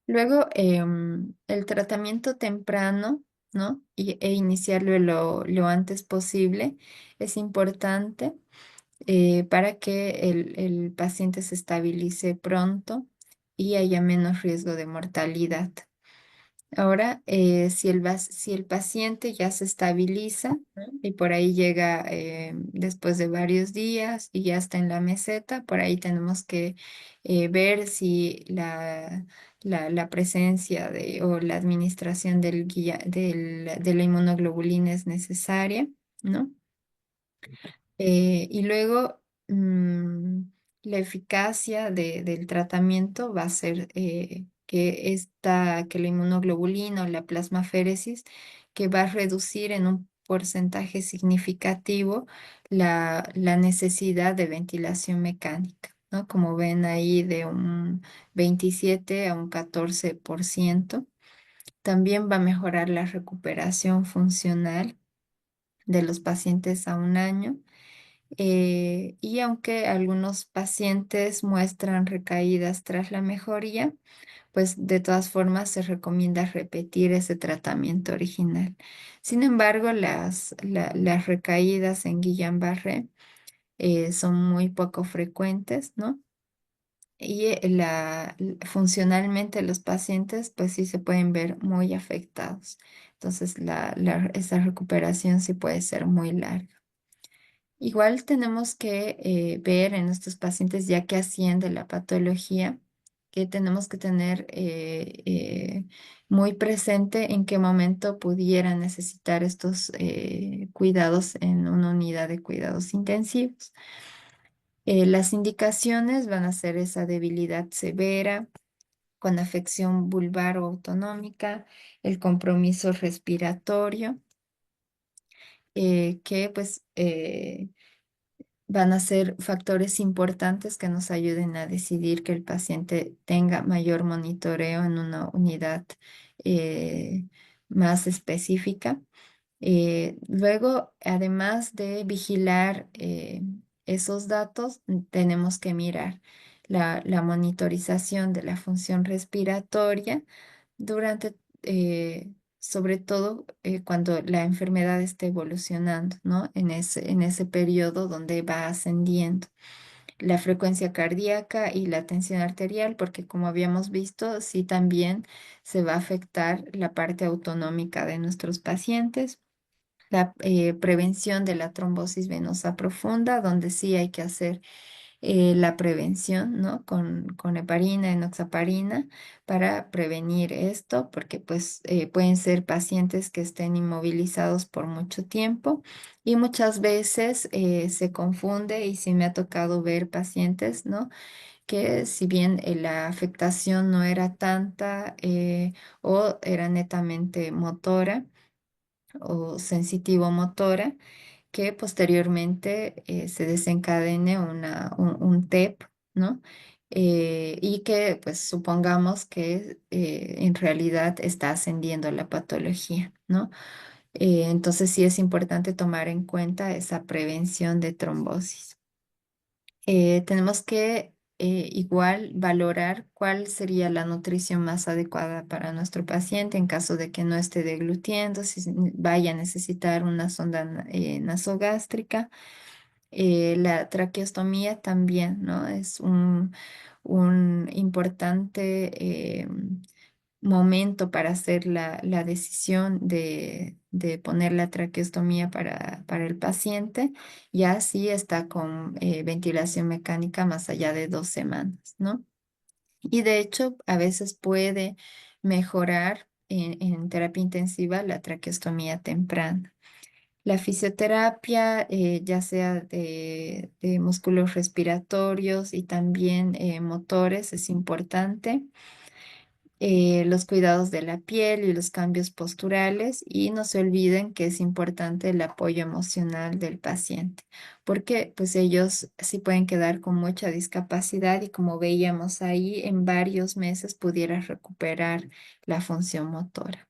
Luego, el tratamiento temprano, ¿no? E iniciarlo lo antes posible es importante para que el paciente se estabilice pronto y haya menos riesgo de mortalidad. Ahora, si el paciente ya se estabiliza, ¿no? Y por ahí llega después de varios días y ya está en la meseta, por ahí tenemos que ver si la presencia o la administración de la inmunoglobulina es necesaria, ¿no? Y luego, la eficacia del tratamiento va a ser que la inmunoglobulina o la plasmaféresis, que va a reducir en un porcentaje significativo la necesidad de ventilación mecánica, ¿no? Como ven ahí, de un 27 a un 14%. También va a mejorar la recuperación funcional de los pacientes a un año. Y aunque algunos pacientes muestran recaídas tras la mejoría, pues de todas formas se recomienda repetir ese tratamiento original. Sin embargo, las recaídas en Guillain-Barré son muy poco frecuentes, ¿no? Y funcionalmente los pacientes pues sí se pueden ver muy afectados. Entonces esa recuperación sí puede ser muy larga. Igual tenemos que ver en estos pacientes, ya que asciende la patología, que tenemos que tener muy presente en qué momento pudiera necesitar estos cuidados en una unidad de cuidados intensivos. Las indicaciones van a ser esa debilidad severa con afección vulvar o autonómica, el compromiso respiratorio, que pues van a ser factores importantes que nos ayuden a decidir que el paciente tenga mayor monitoreo en una unidad eh, más específica. Luego, además de vigilar esos datos, tenemos que mirar la monitorización de la función respiratoria durante, sobre todo cuando la enfermedad esté evolucionando, ¿no? En ese periodo donde va ascendiendo la frecuencia cardíaca y la tensión arterial, porque como habíamos visto, sí también se va a afectar la parte autonómica de nuestros pacientes. La prevención de la trombosis venosa profunda, donde sí hay que hacer la prevención, ¿no? Con heparina, enoxaparina, para prevenir esto, porque pues pueden ser pacientes que estén inmovilizados por mucho tiempo y muchas veces se confunde y sí me ha tocado ver pacientes, ¿no? Que si bien la afectación no era tanta o era netamente motora o sensitivo-motora, que posteriormente se desencadene un TEP, ¿no? Y que pues supongamos que en realidad está ascendiendo la patología, ¿no? Entonces sí es importante tomar en cuenta esa prevención de trombosis. Tenemos que igual valorar cuál sería la nutrición más adecuada para nuestro paciente en caso de que no esté deglutiendo, si vaya a necesitar una sonda nasogástrica. La traqueostomía también, ¿no? Es un importante momento para hacer la decisión de poner la traqueostomía para el paciente, ya si está con ventilación mecánica más allá de 2 semanas, ¿no? Y de hecho, a veces puede mejorar en terapia intensiva la traqueostomía temprana. La fisioterapia, ya sea de músculos respiratorios y también motores, es importante. Los cuidados de la piel y los cambios posturales. Y no se olviden que es importante el apoyo emocional del paciente, porque pues ellos sí pueden quedar con mucha discapacidad y como veíamos ahí, en varios meses pudiera recuperar la función motora.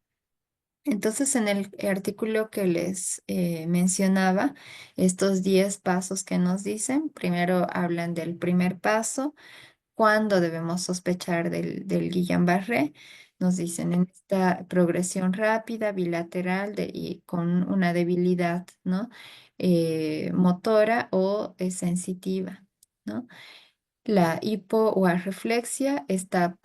Entonces, en el artículo que les mencionaba, estos 10 pasos que nos dicen, primero hablan del primer paso, cuándo debemos sospechar del Guillain-Barré. Nos dicen en esta progresión rápida, bilateral y con una debilidad, ¿no? Motora o sensitiva, ¿no? La hipo o arreflexia, esta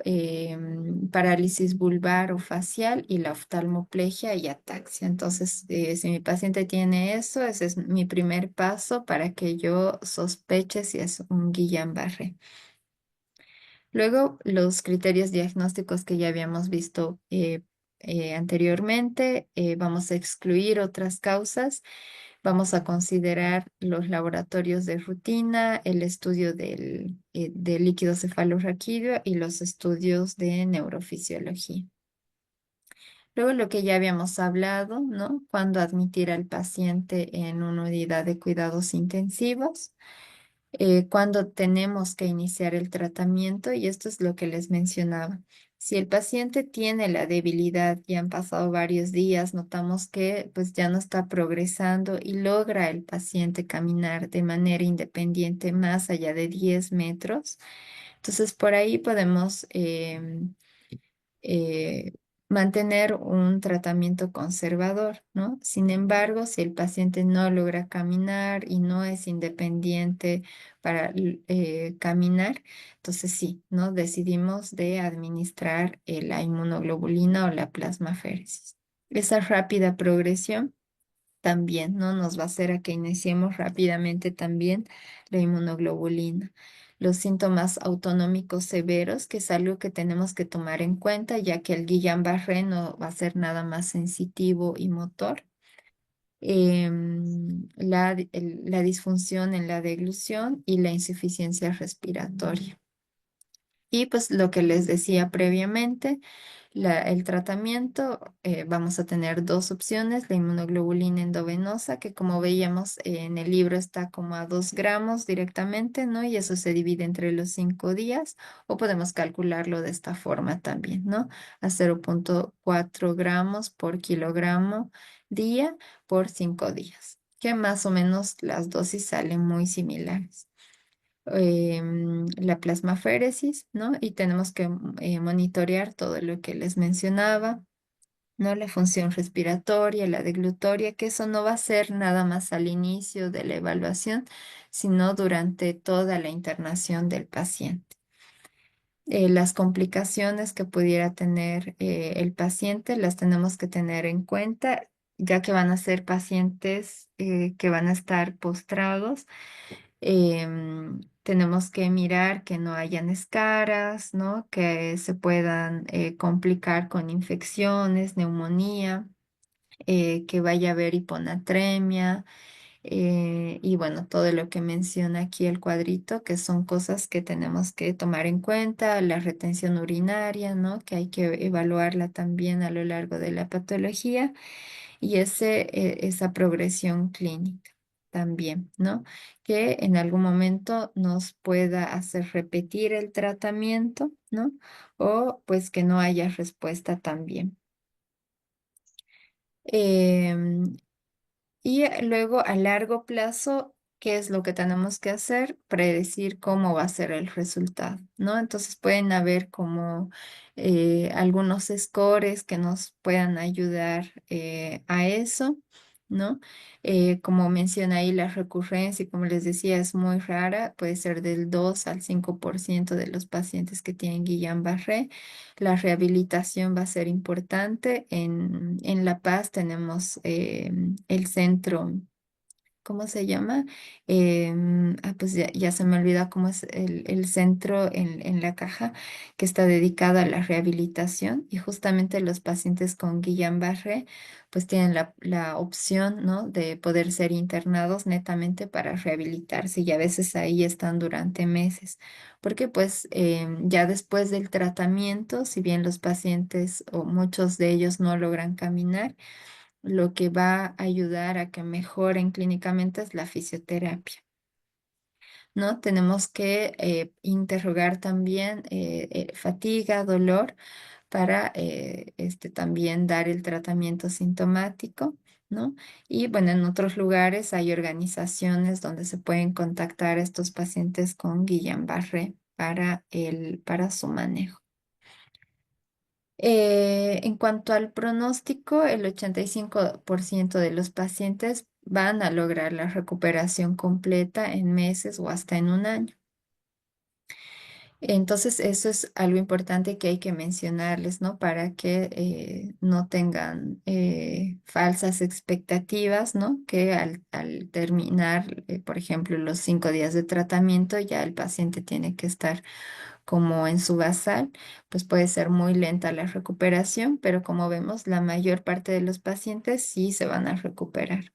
parálisis vulvar o facial y la oftalmoplegia y ataxia. Entonces, si mi paciente tiene eso, ese es mi primer paso para que yo sospeche si es un Guillain-Barré. Luego, los criterios diagnósticos que ya habíamos visto anteriormente, vamos a excluir otras causas. Vamos a considerar los laboratorios de rutina, el estudio del líquido cefalorraquídeo y los estudios de neurofisiología. Luego lo que ya habíamos hablado, ¿no? Cuando admitir al paciente en una unidad de cuidados intensivos, cuando tenemos que iniciar el tratamiento, y esto es lo que les mencionaba. Si el paciente tiene la debilidad y han pasado varios días, notamos que pues ya no está progresando y logra el paciente caminar de manera independiente más allá de 10 metros. Entonces por ahí podemos eh, mantener un tratamiento conservador, ¿no? Sin embargo, si el paciente no logra caminar y no es independiente para caminar, entonces sí, ¿no? Decidimos de administrar la inmunoglobulina o la plasmaféresis. Esa rápida progresión también, ¿no? Nos va a hacer a que iniciemos rápidamente también la inmunoglobulina. Los síntomas autonómicos severos, que es algo que tenemos que tomar en cuenta, ya que el Guillain-Barré no va a ser nada más sensitivo y motor. La disfunción en la deglución y la insuficiencia respiratoria. Y pues lo que les decía previamente, el tratamiento, vamos a tener dos opciones, la inmunoglobulina endovenosa, que como veíamos en el libro está como a 2 gramos directamente, ¿no? Y eso se divide entre los 5 días, o podemos calcularlo de esta forma también, ¿no? A 0,4 gramos por kilogramo día por 5 días, que más o menos las dosis salen muy similares. La plasmaféresis, ¿no? Y tenemos que monitorear todo lo que les mencionaba, ¿no? La función respiratoria, la deglutoria, que eso no va a ser nada más al inicio de la evaluación, sino durante toda la internación del paciente. Las complicaciones que pudiera tener el paciente las tenemos que tener en cuenta, ya que van a ser pacientes que van a estar postrados. Tenemos que mirar que no hayan escaras, ¿no? Que se puedan complicar con infecciones, neumonía, que vaya a haber hiponatremia, y bueno, todo lo que menciona aquí el cuadrito, que son cosas que tenemos que tomar en cuenta, la retención urinaria, ¿no? Que hay que evaluarla también a lo largo de la patología y esa progresión clínica también, ¿no? Que en algún momento nos pueda hacer repetir el tratamiento, ¿no? O pues que no haya respuesta también. Em, y luego a largo plazo, ¿qué es lo que tenemos que hacer? Predecir cómo va a ser el resultado, ¿no? Entonces pueden haber como algunos scores que nos puedan ayudar a eso, ¿no? Como menciona ahí, la recurrencia, y como les decía, es muy rara, puede ser del 2 al 5% de los pacientes que tienen Guillain-Barré. La rehabilitación va a ser importante. En La Paz tenemos el centro, ¿cómo se llama? Pues ya se me olvida cómo es el centro en la caja que está dedicado a la rehabilitación y justamente los pacientes con Guillain-Barré pues tienen la opción, ¿no? De poder ser internados netamente para rehabilitarse y a veces ahí están durante meses, porque pues ya después del tratamiento, si bien los pacientes o muchos de ellos no logran caminar, lo que va a ayudar a que mejoren clínicamente es la fisioterapia, ¿no? Tenemos que interrogar también fatiga, dolor, para también dar el tratamiento sintomático, ¿no? Y bueno, en otros lugares hay organizaciones donde se pueden contactar a estos pacientes con Guillain-Barré para su manejo. En cuanto al pronóstico, el 85% de los pacientes van a lograr la recuperación completa en meses o hasta en un año. Entonces, eso es algo importante que hay que mencionarles, ¿no? Para que no tengan falsas expectativas, ¿no? Que al terminar, por ejemplo, los 5 días de tratamiento, ya el paciente tiene que estar como en su basal, pues puede ser muy lenta la recuperación, pero como vemos, la mayor parte de los pacientes sí se van a recuperar.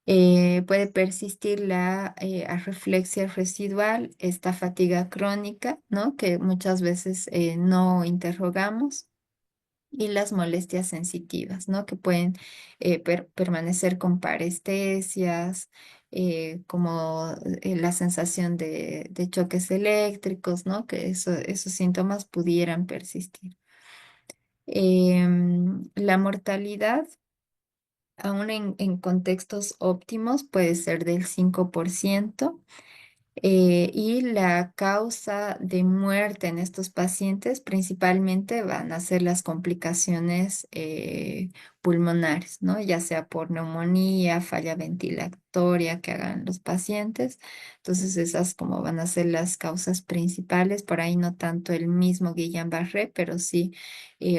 Puede persistir la arreflexia residual, esta fatiga crónica, ¿no? Que muchas veces no interrogamos, y las molestias sensitivas, ¿no? Que pueden permanecer con parestesias, como la sensación de choques eléctricos, ¿no? Que esos síntomas pudieran persistir. La mortalidad, aún en contextos óptimos, puede ser del 5%. Y la causa de muerte en estos pacientes principalmente van a ser las complicaciones pulmonares, ¿no? Ya sea por neumonía, falla ventilatoria que hagan los pacientes. Entonces esas como van a ser las causas principales, por ahí no tanto el mismo Guillain-Barré, pero sí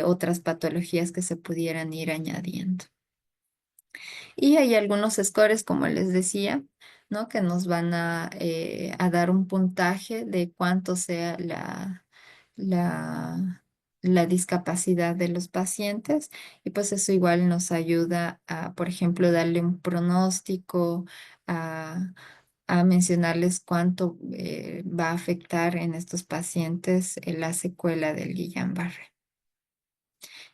otras patologías que se pudieran ir añadiendo. Y hay algunos scores, como les decía, ¿no? Que nos van a dar un puntaje de cuánto sea la discapacidad de los pacientes. Y pues eso igual nos ayuda a, por ejemplo, darle un pronóstico, a, a mencionarles cuánto va a afectar en estos pacientes la secuela del Guillain-Barré.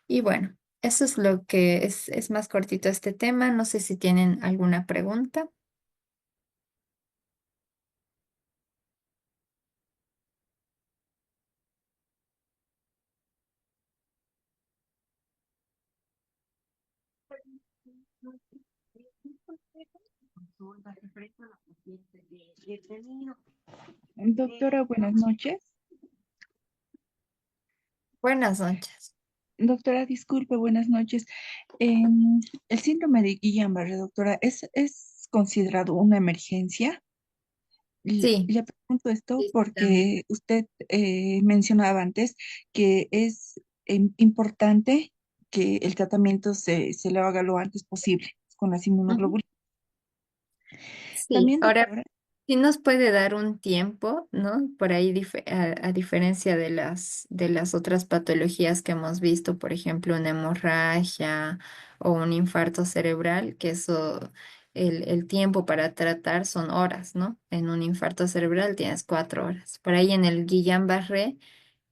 Y bueno, eso es lo que es más cortito este tema. No sé si tienen alguna pregunta. Doctora, buenas noches. Buenas noches. Doctora, disculpe, buenas noches. El síndrome de Guillain-Barré, doctora, ¿es considerado una emergencia? Sí, Le pregunto esto sí, sí, también. porque usted mencionaba antes que es importante que el tratamiento se lo haga lo antes posible con las Ujú. inmunoglobulinas. Sí, También, ahora doctora, sí nos puede dar un tiempo, ¿no? Por ahí, a diferencia de las otras patologías que hemos visto, por ejemplo, una hemorragia o un infarto cerebral, que eso, el tiempo para tratar son horas, ¿no? En un infarto cerebral tienes 4 horas. Por ahí en el Guillain-Barré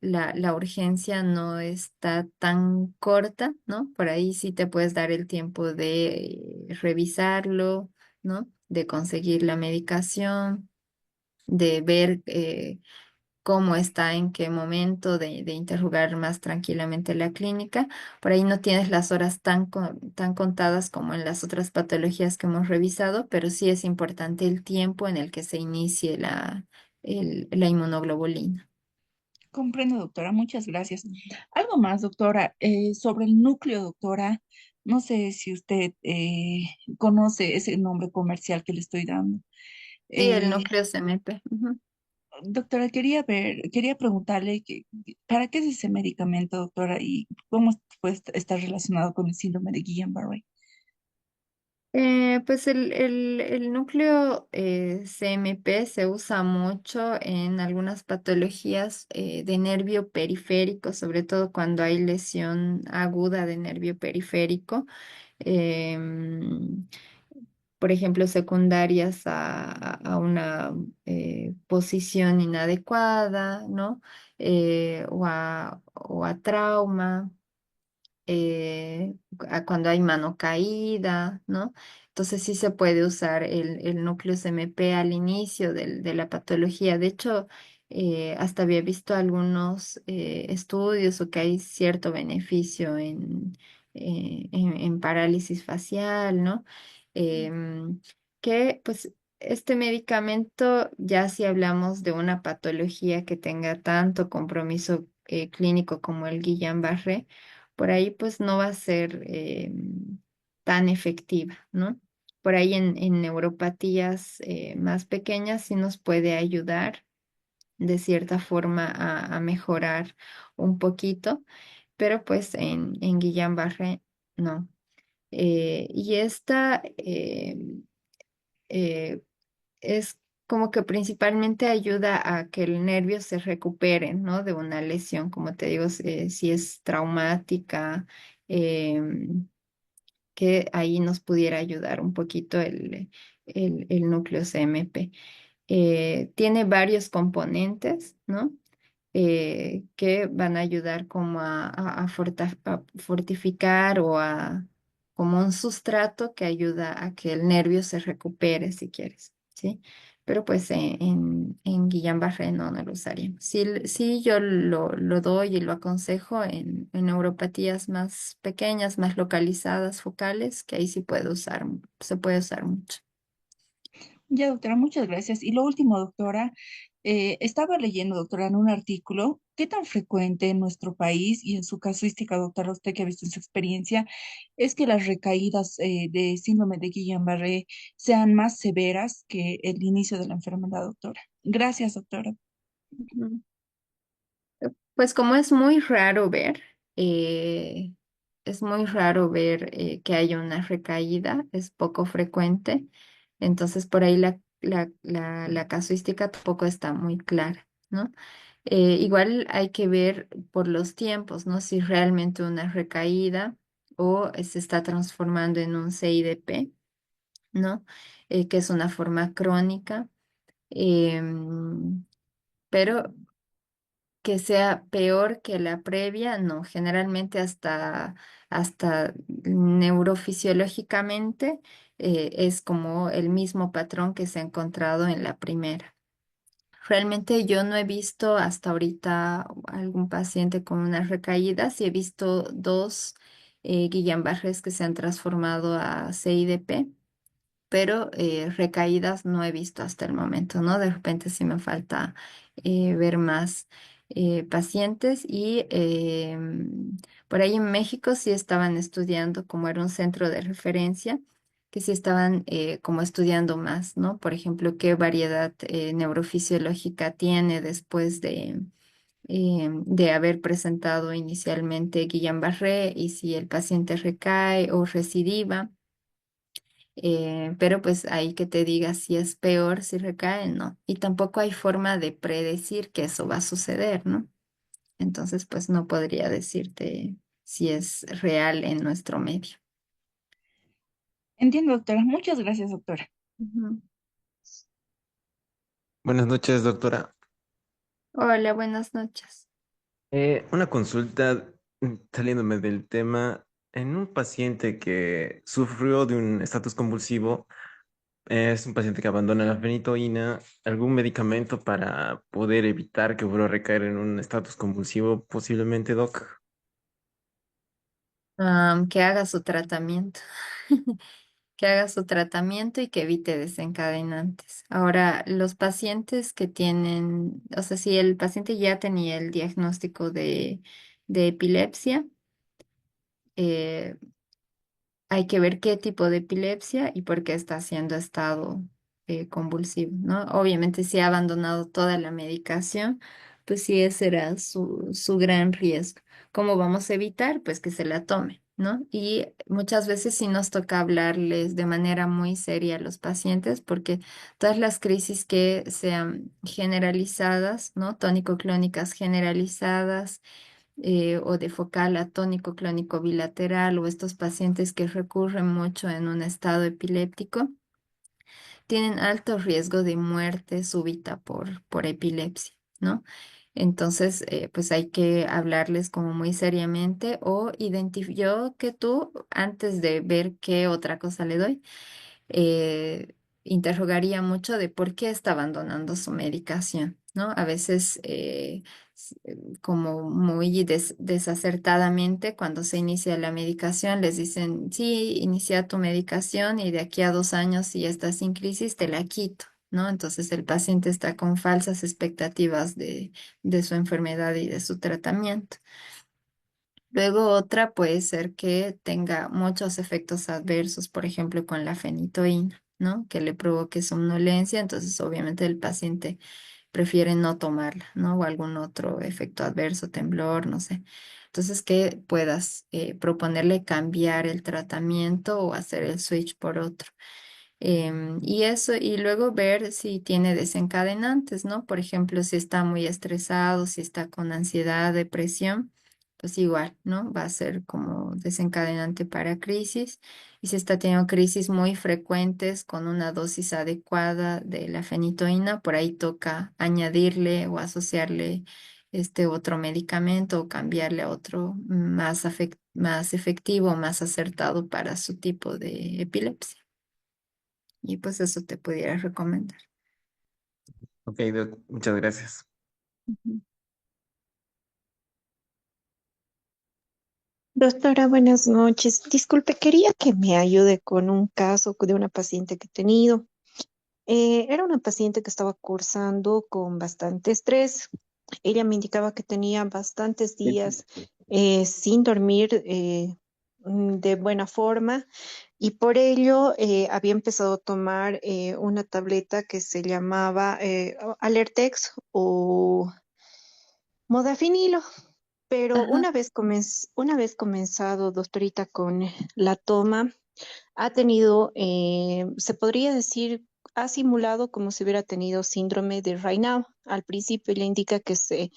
la urgencia no está tan corta, ¿no? Por ahí sí te puedes dar el tiempo de revisarlo, ¿no? De conseguir la medicación, de ver cómo está, en qué momento, de interrogar más tranquilamente la clínica. Por ahí no tienes las horas tan contadas como en las otras patologías que hemos revisado, pero sí es importante el tiempo en el que se inicie la inmunoglobulina. comprendo, doctora, muchas gracias. Algo más, doctora, sobre el núcleo, doctora, no sé si usted conoce ese nombre comercial que le estoy dando. Sí, el Eh, núcleo CMP. Ujú. Doctora, quería preguntarle ¿para qué es ese medicamento, doctora, y cómo pues, está relacionado con el síndrome de Guillain-Barré? Pues el núcleo CMP se usa mucho en algunas patologías de nervio periférico, sobre todo cuando hay lesión aguda de nervio periférico, em, por ejemplo, secundarias a una posición inadecuada, ¿no? O a trauma, cuando hay mano caída, ¿no? Entonces sí se puede usar el núcleo CMP al inicio de la patología. De hecho, hasta había visto algunos estudios o que hay cierto beneficio en parálisis facial, ¿no? Em, que pues este medicamento, ya si hablamos de una patología que tenga tanto compromiso clínico como el Guillain-Barré, por ahí pues no va a ser tan efectiva, ¿no? Por ahí en neuropatías más pequeñas sí nos puede ayudar de cierta forma a mejorar un poquito, pero pues en Guillain-Barré no. Y esta eh, es como que principalmente ayuda a que el nervio se recupere, ¿no? De una lesión, como te digo, si es traumática, em, que ahí nos pudiera ayudar un poquito el núcleo CMP. Tiene varios componentes, ¿no? Que van a ayudar como a fortificar o a como un sustrato que ayuda a que el nervio se recupere si quieres, ¿sí? Pero pues en Guillain-Barré no lo usaríamos. Sí, sí yo lo doy y lo aconsejo en neuropatías más pequeñas, más localizadas, focales, que ahí sí puede usar, se puede usar mucho. Ya, doctora, muchas gracias. Y lo último, doctora, estaba leyendo, doctora, en un artículo, ¿qué tan frecuente en nuestro país y en su casuística, doctora, usted que ha visto en su experiencia, es que las recaídas de síndrome de Guillain-Barré sean más severas que el inicio de la enfermedad, doctora? Gracias, doctora. Ujú. Pues como eh, es muy raro ver que haya una recaída, es poco frecuente, entonces por ahí la casuística tampoco está muy clara, ¿no? Igual hay que ver por los tiempos, ¿no? Si realmente una recaída o se está transformando en un CIDP, ¿no? Que es una forma crónica. em, pero que sea peor que la previa, no, generalmente hasta neurofisiológicamente es como el mismo patrón que se ha encontrado en la primera. Realmente yo no he visto hasta ahorita algún paciente con una recaída, sí he visto dos Guillain-Barrés que se han transformado a CIDP, pero recaídas no he visto hasta el momento, ¿no? De repente sí me falta ver más pacientes y por ahí en México sí estaban estudiando, como era un centro de referencia, que sí estaban como estudiando más, ¿no? Por ejemplo, qué variedad neurofisiológica tiene después de haber presentado inicialmente Guillain-Barré y si el paciente recae o recidiva. Pero pues ahí que te diga si es peor, si recae, no. Y tampoco hay forma de predecir que eso va a suceder, ¿no? Entonces, pues no podría decirte si es real en nuestro medio. Entiendo, doctora. Muchas gracias, doctora. Ujú. Buenas noches, doctora. Hola, buenas noches. Una consulta, saliéndome del tema, en un paciente que sufrió de un estatus convulsivo, es un paciente que abandona la fenitoína, ¿algún medicamento para poder evitar que vuelva a recaer en un estatus convulsivo, posiblemente, doc? Que haga su tratamiento. Que haga su tratamiento y que evite desencadenantes. Ahora, los pacientes que tienen, o sea, si el paciente ya tenía el diagnóstico de epilepsia, eh, hay que ver qué tipo de epilepsia y por qué está haciendo estado convulsivo, ¿no? Obviamente, si ha abandonado toda la medicación, pues sí, ese era su gran riesgo. ¿Cómo vamos a evitar? Pues que se la tome, ¿no? Y muchas veces sí nos toca hablarles de manera muy seria a los pacientes porque todas las crisis que sean generalizadas, ¿no? Tónico-clónicas generalizadas, o de focal atónico clónico bilateral o estos pacientes que recurren mucho en un estado epiléptico, tienen alto riesgo de muerte súbita por epilepsia, ¿no? Entonces, pues hay que hablarles como muy seriamente o yo que tú, antes de ver qué otra cosa le doy, interrogaría mucho de por qué está abandonando su medicación, ¿no? A veces, como muy desacertadamente, cuando se inicia la medicación, les dicen, sí, inicia tu medicación y de aquí a 2 años, si ya estás sin crisis, te la quito. ¿No? Entonces el paciente está con falsas expectativas de su enfermedad y de su tratamiento. Luego otra puede ser que tenga muchos efectos adversos, por ejemplo, con la fenitoína, ¿no? Que le provoque somnolencia, entonces obviamente el paciente prefiere no tomarla, ¿no? O algún otro efecto adverso, temblor, no sé. Entonces que puedas proponerle cambiar el tratamiento o hacer el switch por otro. Y eso, y luego ver si tiene desencadenantes, ¿no? Por ejemplo, si está muy estresado, si está con ansiedad, depresión, pues igual, ¿no? Va a ser como desencadenante para crisis. Y si está teniendo crisis muy frecuentes con una dosis adecuada de la fenitoína, por ahí toca añadirle o asociarle este otro medicamento o cambiarle a otro más efectivo, más acertado para su tipo de epilepsia. Y pues eso te pudiera recomendar. Ok, Doc, muchas gracias. Ujú. Doctora, buenas noches. Disculpe, quería que me ayude con un caso de una paciente que he tenido. Era una paciente que estaba cursando con bastante estrés. Ella me indicaba que tenía bastantes días sin dormir de buena forma y por ello había empezado a tomar una tableta que se llamaba Alertex o modafinilo. Pero Ajá. una vez comenzado, doctorita, con la toma, ha tenido, se podría decir, ha simulado como si hubiera tenido síndrome de Raynaud. Al principio le indica que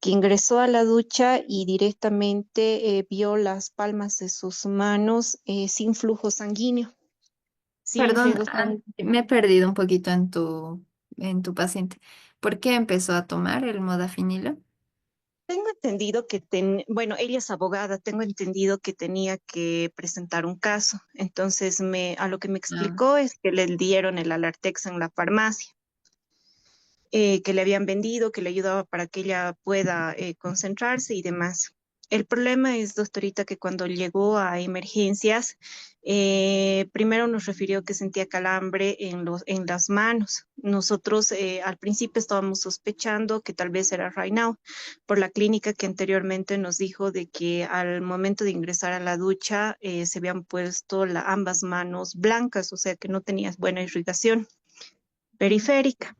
ingresó a la ducha y directamente vio las palmas de sus manos sin flujo sanguíneo, sin Perdón, flujo sanguíneo. me he perdido un poquito en tu paciente. ¿Por qué empezó a tomar el modafinilo? Tengo entendido bueno, ella es abogada, tengo entendido que tenía que presentar un caso. Entonces, a lo que me Ah. explicó es que le dieron el Alartex en la farmacia, que le habían vendido, que le ayudaba para que ella pueda concentrarse y demás. El problema es, doctorita, que cuando llegó a emergencias, primero nos refirió que sentía calambre en las manos. Nosotros al principio estábamos sospechando que tal vez era Raynaud por la clínica que anteriormente nos dijo de que al momento de ingresar a la ducha se habían puesto ambas manos blancas, o sea que no tenías buena irrigación periférica.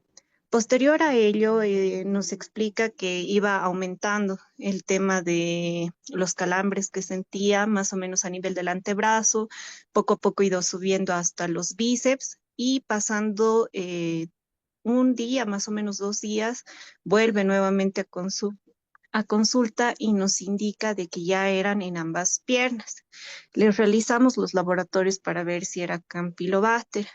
Posterior a ello, nos explica que iba aumentando el tema de los calambres que sentía más o menos a nivel del antebrazo, poco a poco ido subiendo hasta los bíceps y pasando un día, más o menos 2 días, vuelve nuevamente a consulta y nos indica de que ya eran en ambas piernas. Le realizamos los laboratorios para ver si era Campylobacter,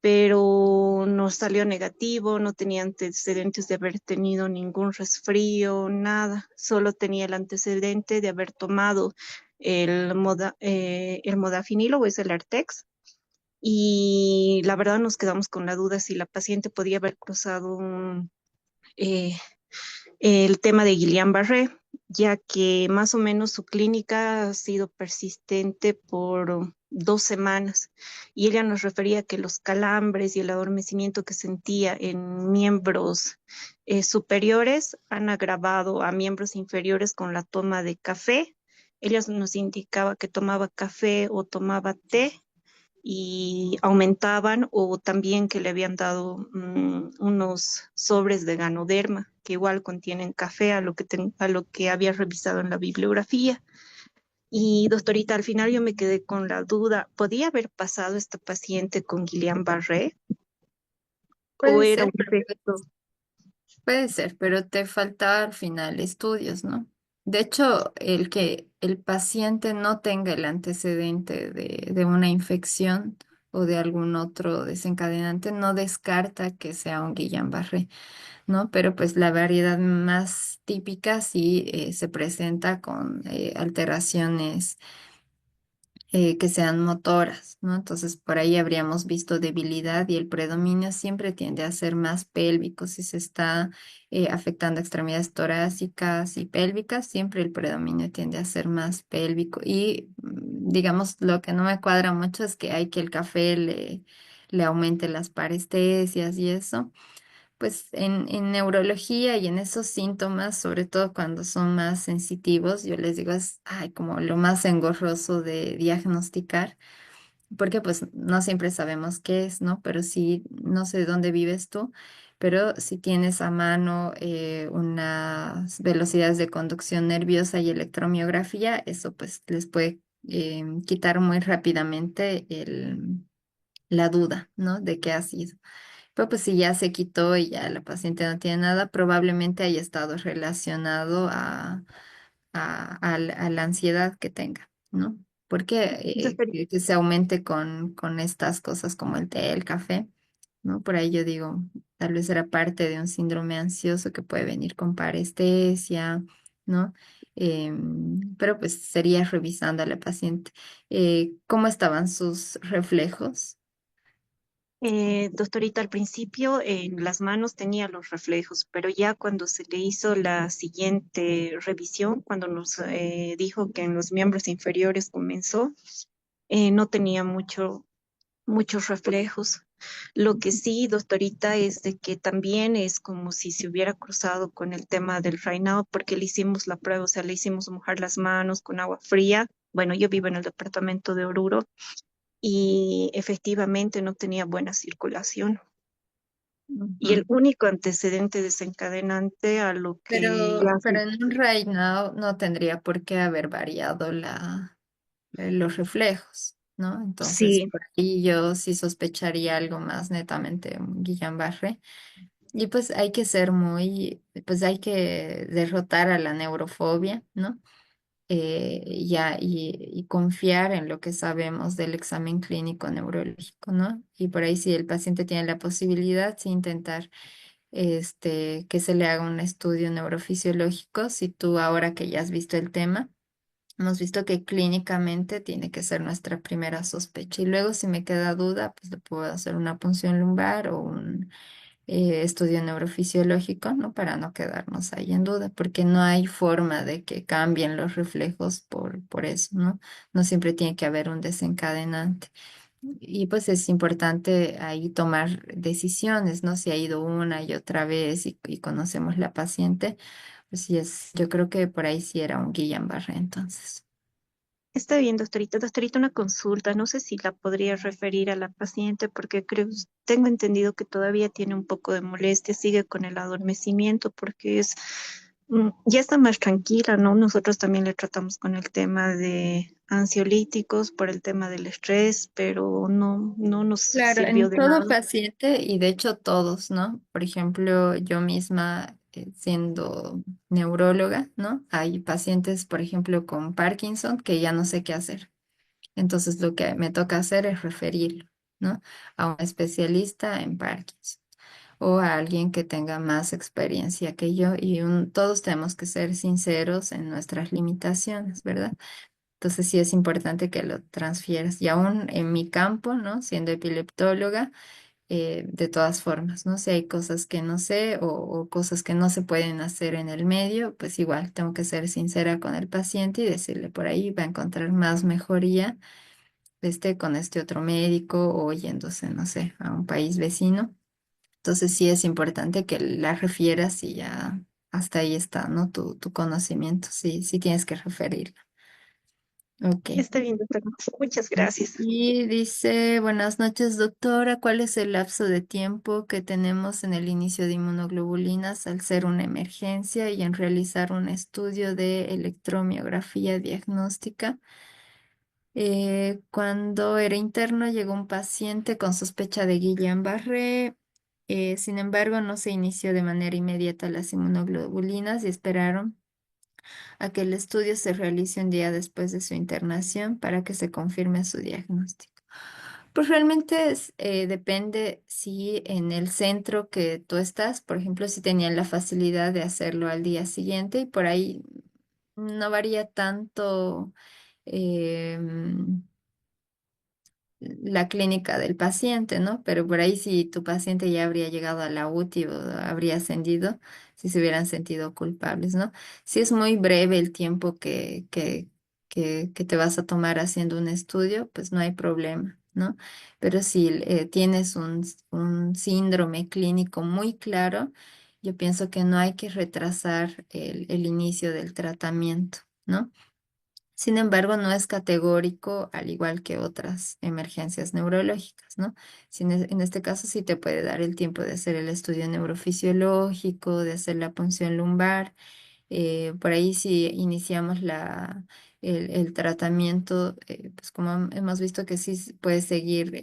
pero nos salió negativo, no tenía antecedentes de haber tenido ningún resfrío, nada, solo tenía el antecedente de haber tomado el modafinilo o es el Artex. Y la verdad nos quedamos con la duda si la paciente podía haber cruzado eh, el tema de Guillain-Barré, ya que más o menos su clínica ha sido persistente por 2 semanas y ella nos refería que los calambres y el adormecimiento que sentía en miembros superiores han agravado a miembros inferiores con la toma de café. Ella nos indicaba que tomaba café o tomaba té y aumentaban o también que le habían dado unos sobres de Ganoderma que igual contienen café a lo que había revisado en la bibliografía. Y doctorita, al final yo me quedé con la duda, ¿podía haber pasado esta paciente con Guillain-Barré o Puede era un ser, efecto? puede ser, pero te falta al final estudios, ¿no? De hecho, el que el paciente no tenga el antecedente de una infección o de algún otro desencadenante no descarta que sea un Guillain-Barré, ¿no? Pero pues la variedad más típica sí se presenta con alteraciones que sean motoras, ¿no? Entonces, por ahí habríamos visto debilidad y el predominio siempre tiende a ser más pélvico. Si se está afectando extremidades torácicas y pélvicas, siempre el predominio tiende a ser más pélvico. Y digamos, lo que no me cuadra mucho es que hay que el café le aumente las parestesias y eso. Pues en neurología y en esos síntomas, sobre todo cuando son más sensitivos, yo les digo es ay, como lo más engorroso de diagnosticar, porque pues no siempre sabemos qué es, ¿no? Pero sí, no sé dónde vives tú, pero si tienes a mano unas velocidades de conducción nerviosa y electromiografía, eso pues les puede quitar muy rápidamente la duda, ¿no? De qué ha sido. Pero pues si ya se quitó y ya la paciente no tiene nada, probablemente haya estado relacionado a la ansiedad que tenga, ¿no? Porque Doctor- que se aumente con estas cosas como el té, el café, ¿no? Por ahí yo digo, tal vez era parte de un síndrome ansioso que puede venir con parestesia, ¿no? Pero pues sería revisando a la paciente. ¿Cómo estaban sus reflejos? Doctorita, al principio en las manos tenía los reflejos, pero ya cuando se le hizo la siguiente revisión, cuando nos dijo que en los miembros inferiores comenzó, no tenía muchos reflejos. Lo que sí, doctorita, es de que también es como si se hubiera cruzado con el tema del reinado, porque le hicimos la prueba, o sea, le hicimos mojar las manos con agua fría. Bueno, yo vivo en el departamento de Oruro y efectivamente no tenía buena circulación. Y el Ujú. único antecedente desencadenante a lo que ya Pero en un reinado no tendría por qué haber variado los reflejos, ¿no? Entonces, sí, por ahí yo sí sospecharía algo más netamente un Guillain-Barré. Y pues hay que ser pues hay que derrotar a la neurofobia, ¿no? Y confiar en lo que sabemos del examen clínico neurológico, ¿no? Y por ahí si el paciente tiene la posibilidad, sí intentar que se le haga un estudio neurofisiológico, si tú ahora que ya has visto el tema. Hemos visto que clínicamente tiene que ser nuestra primera sospecha y luego si me queda duda, pues le puedo hacer una punción lumbar o un estudio neurofisiológico, ¿no? Para no quedarnos ahí en duda, porque no hay forma de que cambien los reflejos por eso, ¿no? No siempre tiene que haber un desencadenante. Y pues es importante ahí tomar decisiones, ¿no? Si ha ido una y otra vez y conocemos la paciente, pues sí yo creo que por ahí sí era un Guillain-Barré entonces. está bien, doctorita. Doctorita, una consulta. No sé si la podría referir a la paciente porque tengo entendido que todavía tiene un poco de molestia, sigue con el adormecimiento porque ya está más tranquila, ¿no? Nosotros también le tratamos con el tema de ansiolíticos por el tema del estrés, pero no nos Claro, sirvió en de todo nada. paciente y de hecho todos, ¿no? Por ejemplo, yo misma siendo neuróloga, ¿no? Hay pacientes, por ejemplo, con Parkinson que ya no sé qué hacer. Entonces lo que me toca hacer es referirlo, ¿no? A un especialista en Parkinson o a alguien que tenga más experiencia que yo y todos tenemos que ser sinceros en nuestras limitaciones, ¿verdad? Entonces sí es importante que lo transfieras. Y aún en mi campo, ¿no? Siendo epileptóloga, de todas formas, ¿no? Si hay cosas que no sé o cosas que no se pueden hacer en el medio, pues igual tengo que ser sincera con el paciente y decirle por ahí va a encontrar más mejoría con este otro médico o yéndose, no sé, a un país vecino. Entonces sí es importante que la refieras y ya hasta ahí está, ¿no? Tu conocimiento, sí, sí tienes que referirla. Ok. Está bien, doctora. Muchas gracias. Y dice, buenas noches, doctora. ¿Cuál es el lapso de tiempo que tenemos en el inicio de inmunoglobulinas al ser una emergencia y en realizar un estudio de electromiografía diagnóstica? Cuando era interno llegó un paciente con sospecha de Guillain-Barré. Sin embargo, no se inició de manera inmediata las inmunoglobulinas y esperaron a que el estudio se realice un día después de su internación para que se confirme su diagnóstico. Pues realmente depende si en el centro que tú estás, por ejemplo, si tenían la facilidad de hacerlo al día siguiente y por ahí no varía tanto em, la clínica del paciente, ¿no? Pero por ahí si tu paciente ya habría llegado a la UTI o habría ascendido, si se hubieran sentido culpables, ¿no? Si es muy breve el tiempo que te vas a tomar haciendo un estudio, pues no hay problema, ¿no? Pero si tienes un síndrome clínico muy claro, yo pienso que no hay que retrasar el inicio del tratamiento, ¿no? Sin embargo, no es categórico, al igual que otras emergencias neurológicas, ¿no? En este caso sí te puede dar el tiempo de hacer el estudio neurofisiológico, de hacer la punción lumbar. Por ahí si iniciamos el tratamiento, pues como hemos visto que sí puede seguir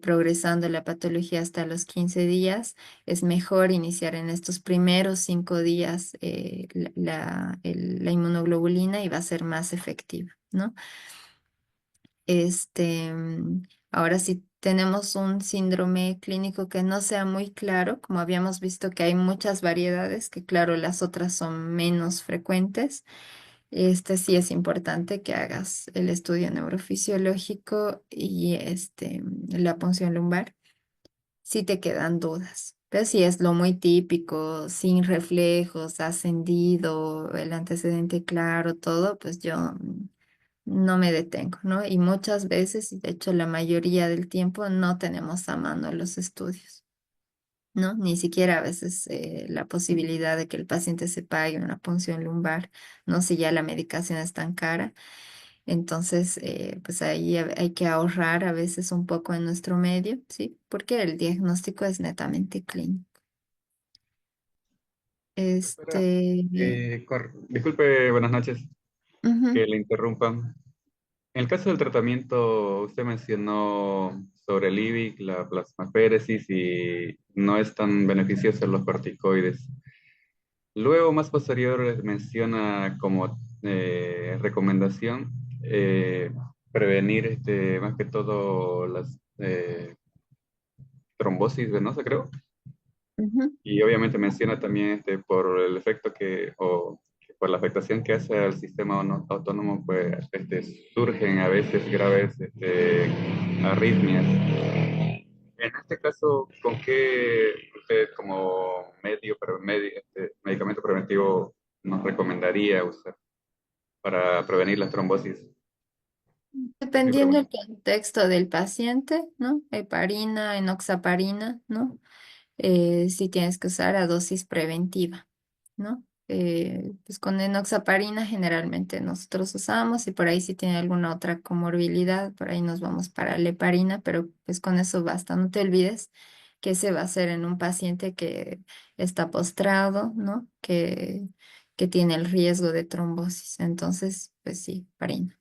progresando la patología hasta los 15 días, es mejor iniciar en estos primeros 5 días la inmunoglobulina y va a ser más efectiva, ¿no? Ahora, si tenemos un síndrome clínico que no sea muy claro, como habíamos visto que hay muchas variedades, que claro, las otras son menos frecuentes, sí es importante que hagas el estudio neurofisiológico y la punción lumbar si te quedan dudas. Pero si es lo muy típico, sin reflejos, ascendido, el antecedente claro, todo, pues yo no me detengo, ¿no? Y muchas veces, y de hecho la mayoría del tiempo, no tenemos a mano los estudios, ¿no? Ni siquiera a veces la posibilidad de que el paciente se pague una punción lumbar, ¿no? Si ya la medicación es tan cara. Entonces, pues ahí hay que ahorrar a veces un poco en nuestro medio, ¿sí? Porque el diagnóstico es netamente clínico. Doctora, Bien. disculpe, buenas noches, Ujú, que le interrumpan. En el caso del tratamiento, usted mencionó sobre el IVIC, la plasmaféresis y no es tan beneficioso en los corticoides. Luego, más posterior, menciona como recomendación prevenir más que todo las trombosis venosa, creo. ujú. Y obviamente menciona también por el efecto que por la afectación que hace al sistema autónomo, pues surgen a veces graves arritmias. En este caso, ¿con qué usted como medicamento preventivo nos recomendaría usar para prevenir las trombosis? Es mi Dependiendo pregunta. del contexto del paciente, ¿no? Heparina, enoxaparina, ¿no? Sí tienes que usar a dosis preventiva, ¿no? Pues con enoxaparina generalmente nosotros usamos y por ahí si tiene alguna otra comorbilidad, por ahí nos vamos para la heparina, pero pues con eso basta. No te olvides que se va a hacer en un paciente que está postrado, ¿no? Que tiene el riesgo de trombosis. Entonces, pues sí, heparina.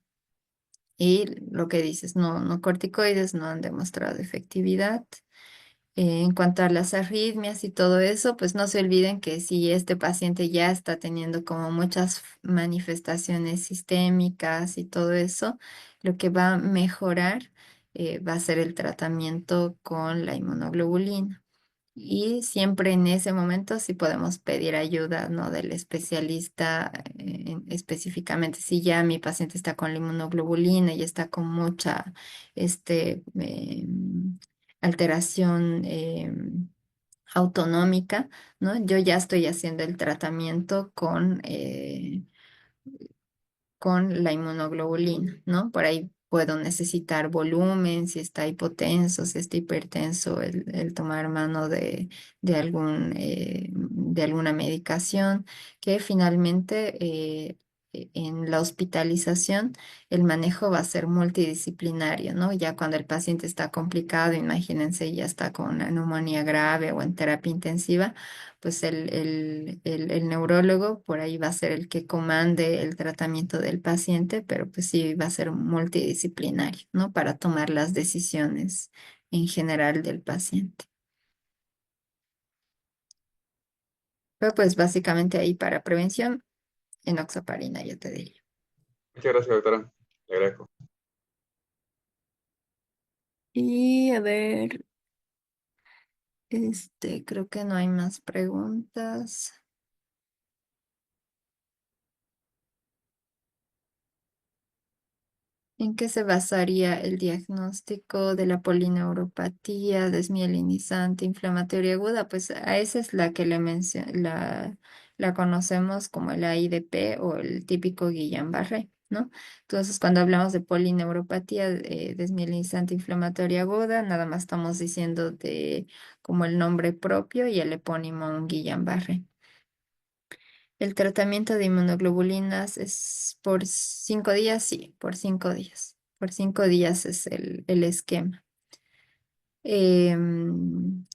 Y lo que dices, no corticoides no han demostrado efectividad. En cuanto a las arritmias y todo eso, pues no se olviden que si este paciente ya está teniendo como muchas manifestaciones sistémicas y todo eso, lo que va a mejorar va a ser el tratamiento con la inmunoglobulina. Y siempre en ese momento sí podemos pedir ayuda, ¿no? Del especialista, específicamente si ya mi paciente está con la inmunoglobulina y está con mucha alteración autonómica, ¿no? Yo ya estoy haciendo el tratamiento con la inmunoglobulina, ¿no? Por ahí puedo necesitar volumen, si está hipotenso, si está hipertenso, el tomar mano de alguna medicación, que finalmente en la hospitalización el manejo va a ser multidisciplinario, ¿no? Ya cuando el paciente está complicado, imagínense, ya está con una neumonía grave o en terapia intensiva, pues el neurólogo por ahí va a ser el que comande el tratamiento del paciente, pero pues sí va a ser multidisciplinario, ¿no? Para tomar las decisiones en general del paciente. Pero pues básicamente ahí para prevención, enoxaparina, yo te diría. Muchas gracias, doctora. Le agradezco. Y a ver, creo que no hay más preguntas. ¿En qué se basaría el diagnóstico de la polineuropatía desmielinizante inflamatoria aguda? Pues a esa es la que le la conocemos como el AIDP o el típico Guillain-Barré, ¿no? Entonces, cuando hablamos de polineuropatía desmielinizante inflamatoria aguda, nada más estamos diciendo de como el nombre propio y el epónimo un Guillain-Barré. El tratamiento de inmunoglobulinas es por 5 días, sí, por 5 días. Por 5 días es el esquema. Em,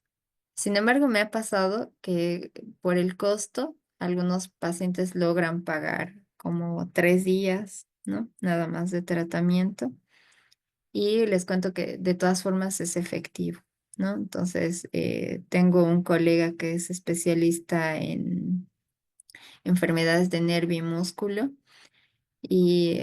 Sin embargo, me ha pasado que por el costo, algunos pacientes logran pagar como 3 días, ¿no? Nada más de tratamiento. Y les cuento que de todas formas es efectivo, ¿no? Entonces, tengo un colega que es especialista en enfermedades de nervio y músculo y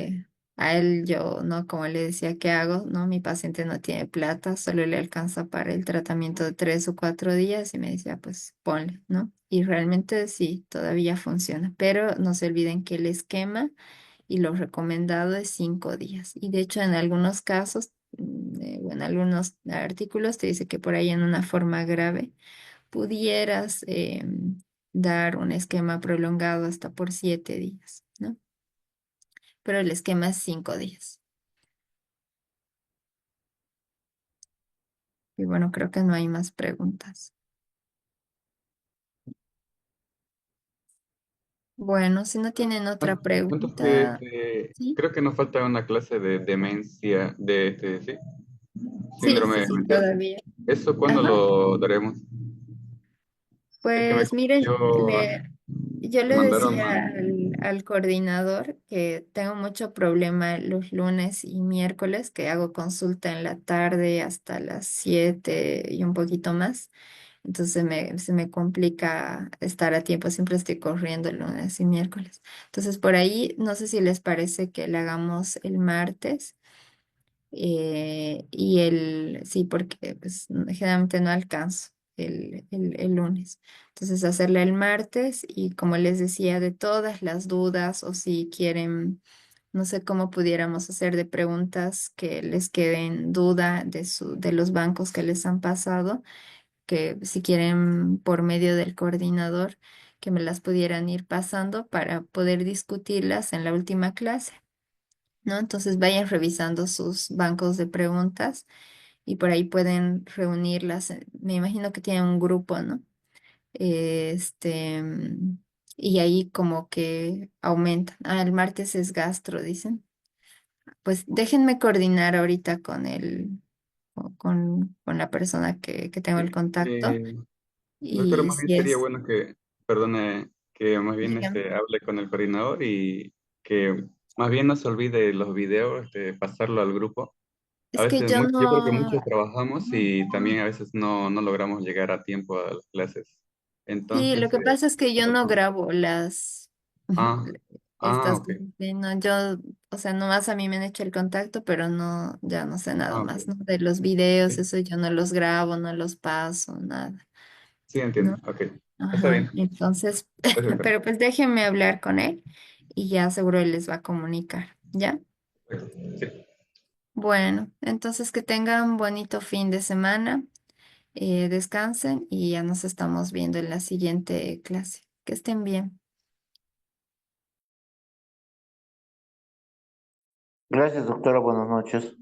a él yo, ¿no? Como le decía, ¿qué hago? ¿No? Mi paciente no tiene plata, solo le alcanza para el tratamiento de 3 o 4 días y me decía, pues ponle, ¿no? Y realmente sí, todavía funciona, pero no se olviden que el esquema y lo recomendado es 5 días. Y de hecho, en algunos casos, o en algunos artículos te dice que por ahí en una forma grave pudieras dar un esquema prolongado hasta por 7 días, ¿no? Pero el esquema es 5 días. Y bueno, creo que no hay más preguntas. Bueno, si no tienen otra Entonces, que, pregunta, ¿sí? creo que nos falta una clase de demencia, ¿sí? Sí, Síndrome sí, sí, demencial. todavía. ¿Eso cuándo Ajá. lo daremos? Es que me Pues miren, yo yo me le mandaron decía al coordinador que tengo mucho problema los lunes y miércoles, que hago consulta en la tarde hasta las 7 y un poquito más. Entonces se me complica estar a tiempo, siempre estoy corriendo lunes y miércoles. Entonces por ahí, no sé si les parece que le hagamos el martes. Sí, porque pues, generalmente no alcanzo el lunes. Entonces, hacerle el martes y como les decía, de todas las dudas o si quieren, no sé cómo pudiéramos hacer de preguntas que les queden duda de los bancos que les han pasado, que si quieren por medio del coordinador, que me las pudieran ir pasando para poder discutirlas en la última clase. ¿No? Entonces vayan revisando sus bancos de preguntas y por ahí pueden reunirlas. Me imagino que tienen un grupo, ¿no? Y ahí como que aumentan. Ah, el martes es gastro, dicen. Pues déjenme coordinar ahorita con la persona que tengo el sí, contacto. doctora, Y más bien si sería es, bueno que, perdone, que más bien dígame. hable con el coordinador y que más bien no se olvide los videos, pasarlo al grupo. A Es que veces, yo yo creo que muchos no. trabajamos y también a veces no logramos llegar a tiempo a las clases. Sí, lo Entonces, que pasa es que yo no grabo ah, estas ok. cosas, ¿sí? No, yo, o sea, nomás a mí me han hecho el contacto, pero no, ya no sé nada Ah, ok. más, ¿no? De los videos, Sí, eso yo no los grabo, no los paso, nada, sí, entiendo. ¿no? Ok. Está Ajá, bien. entonces, Gracias, doctora. pero pues déjenme hablar con él y ya seguro él les va a comunicar, ¿ya? Perfecto. Sí. Bueno, entonces que tengan bonito fin de semana, descansen y ya nos estamos viendo en la siguiente clase. Que estén bien. Gracias, doctora. Buenas noches.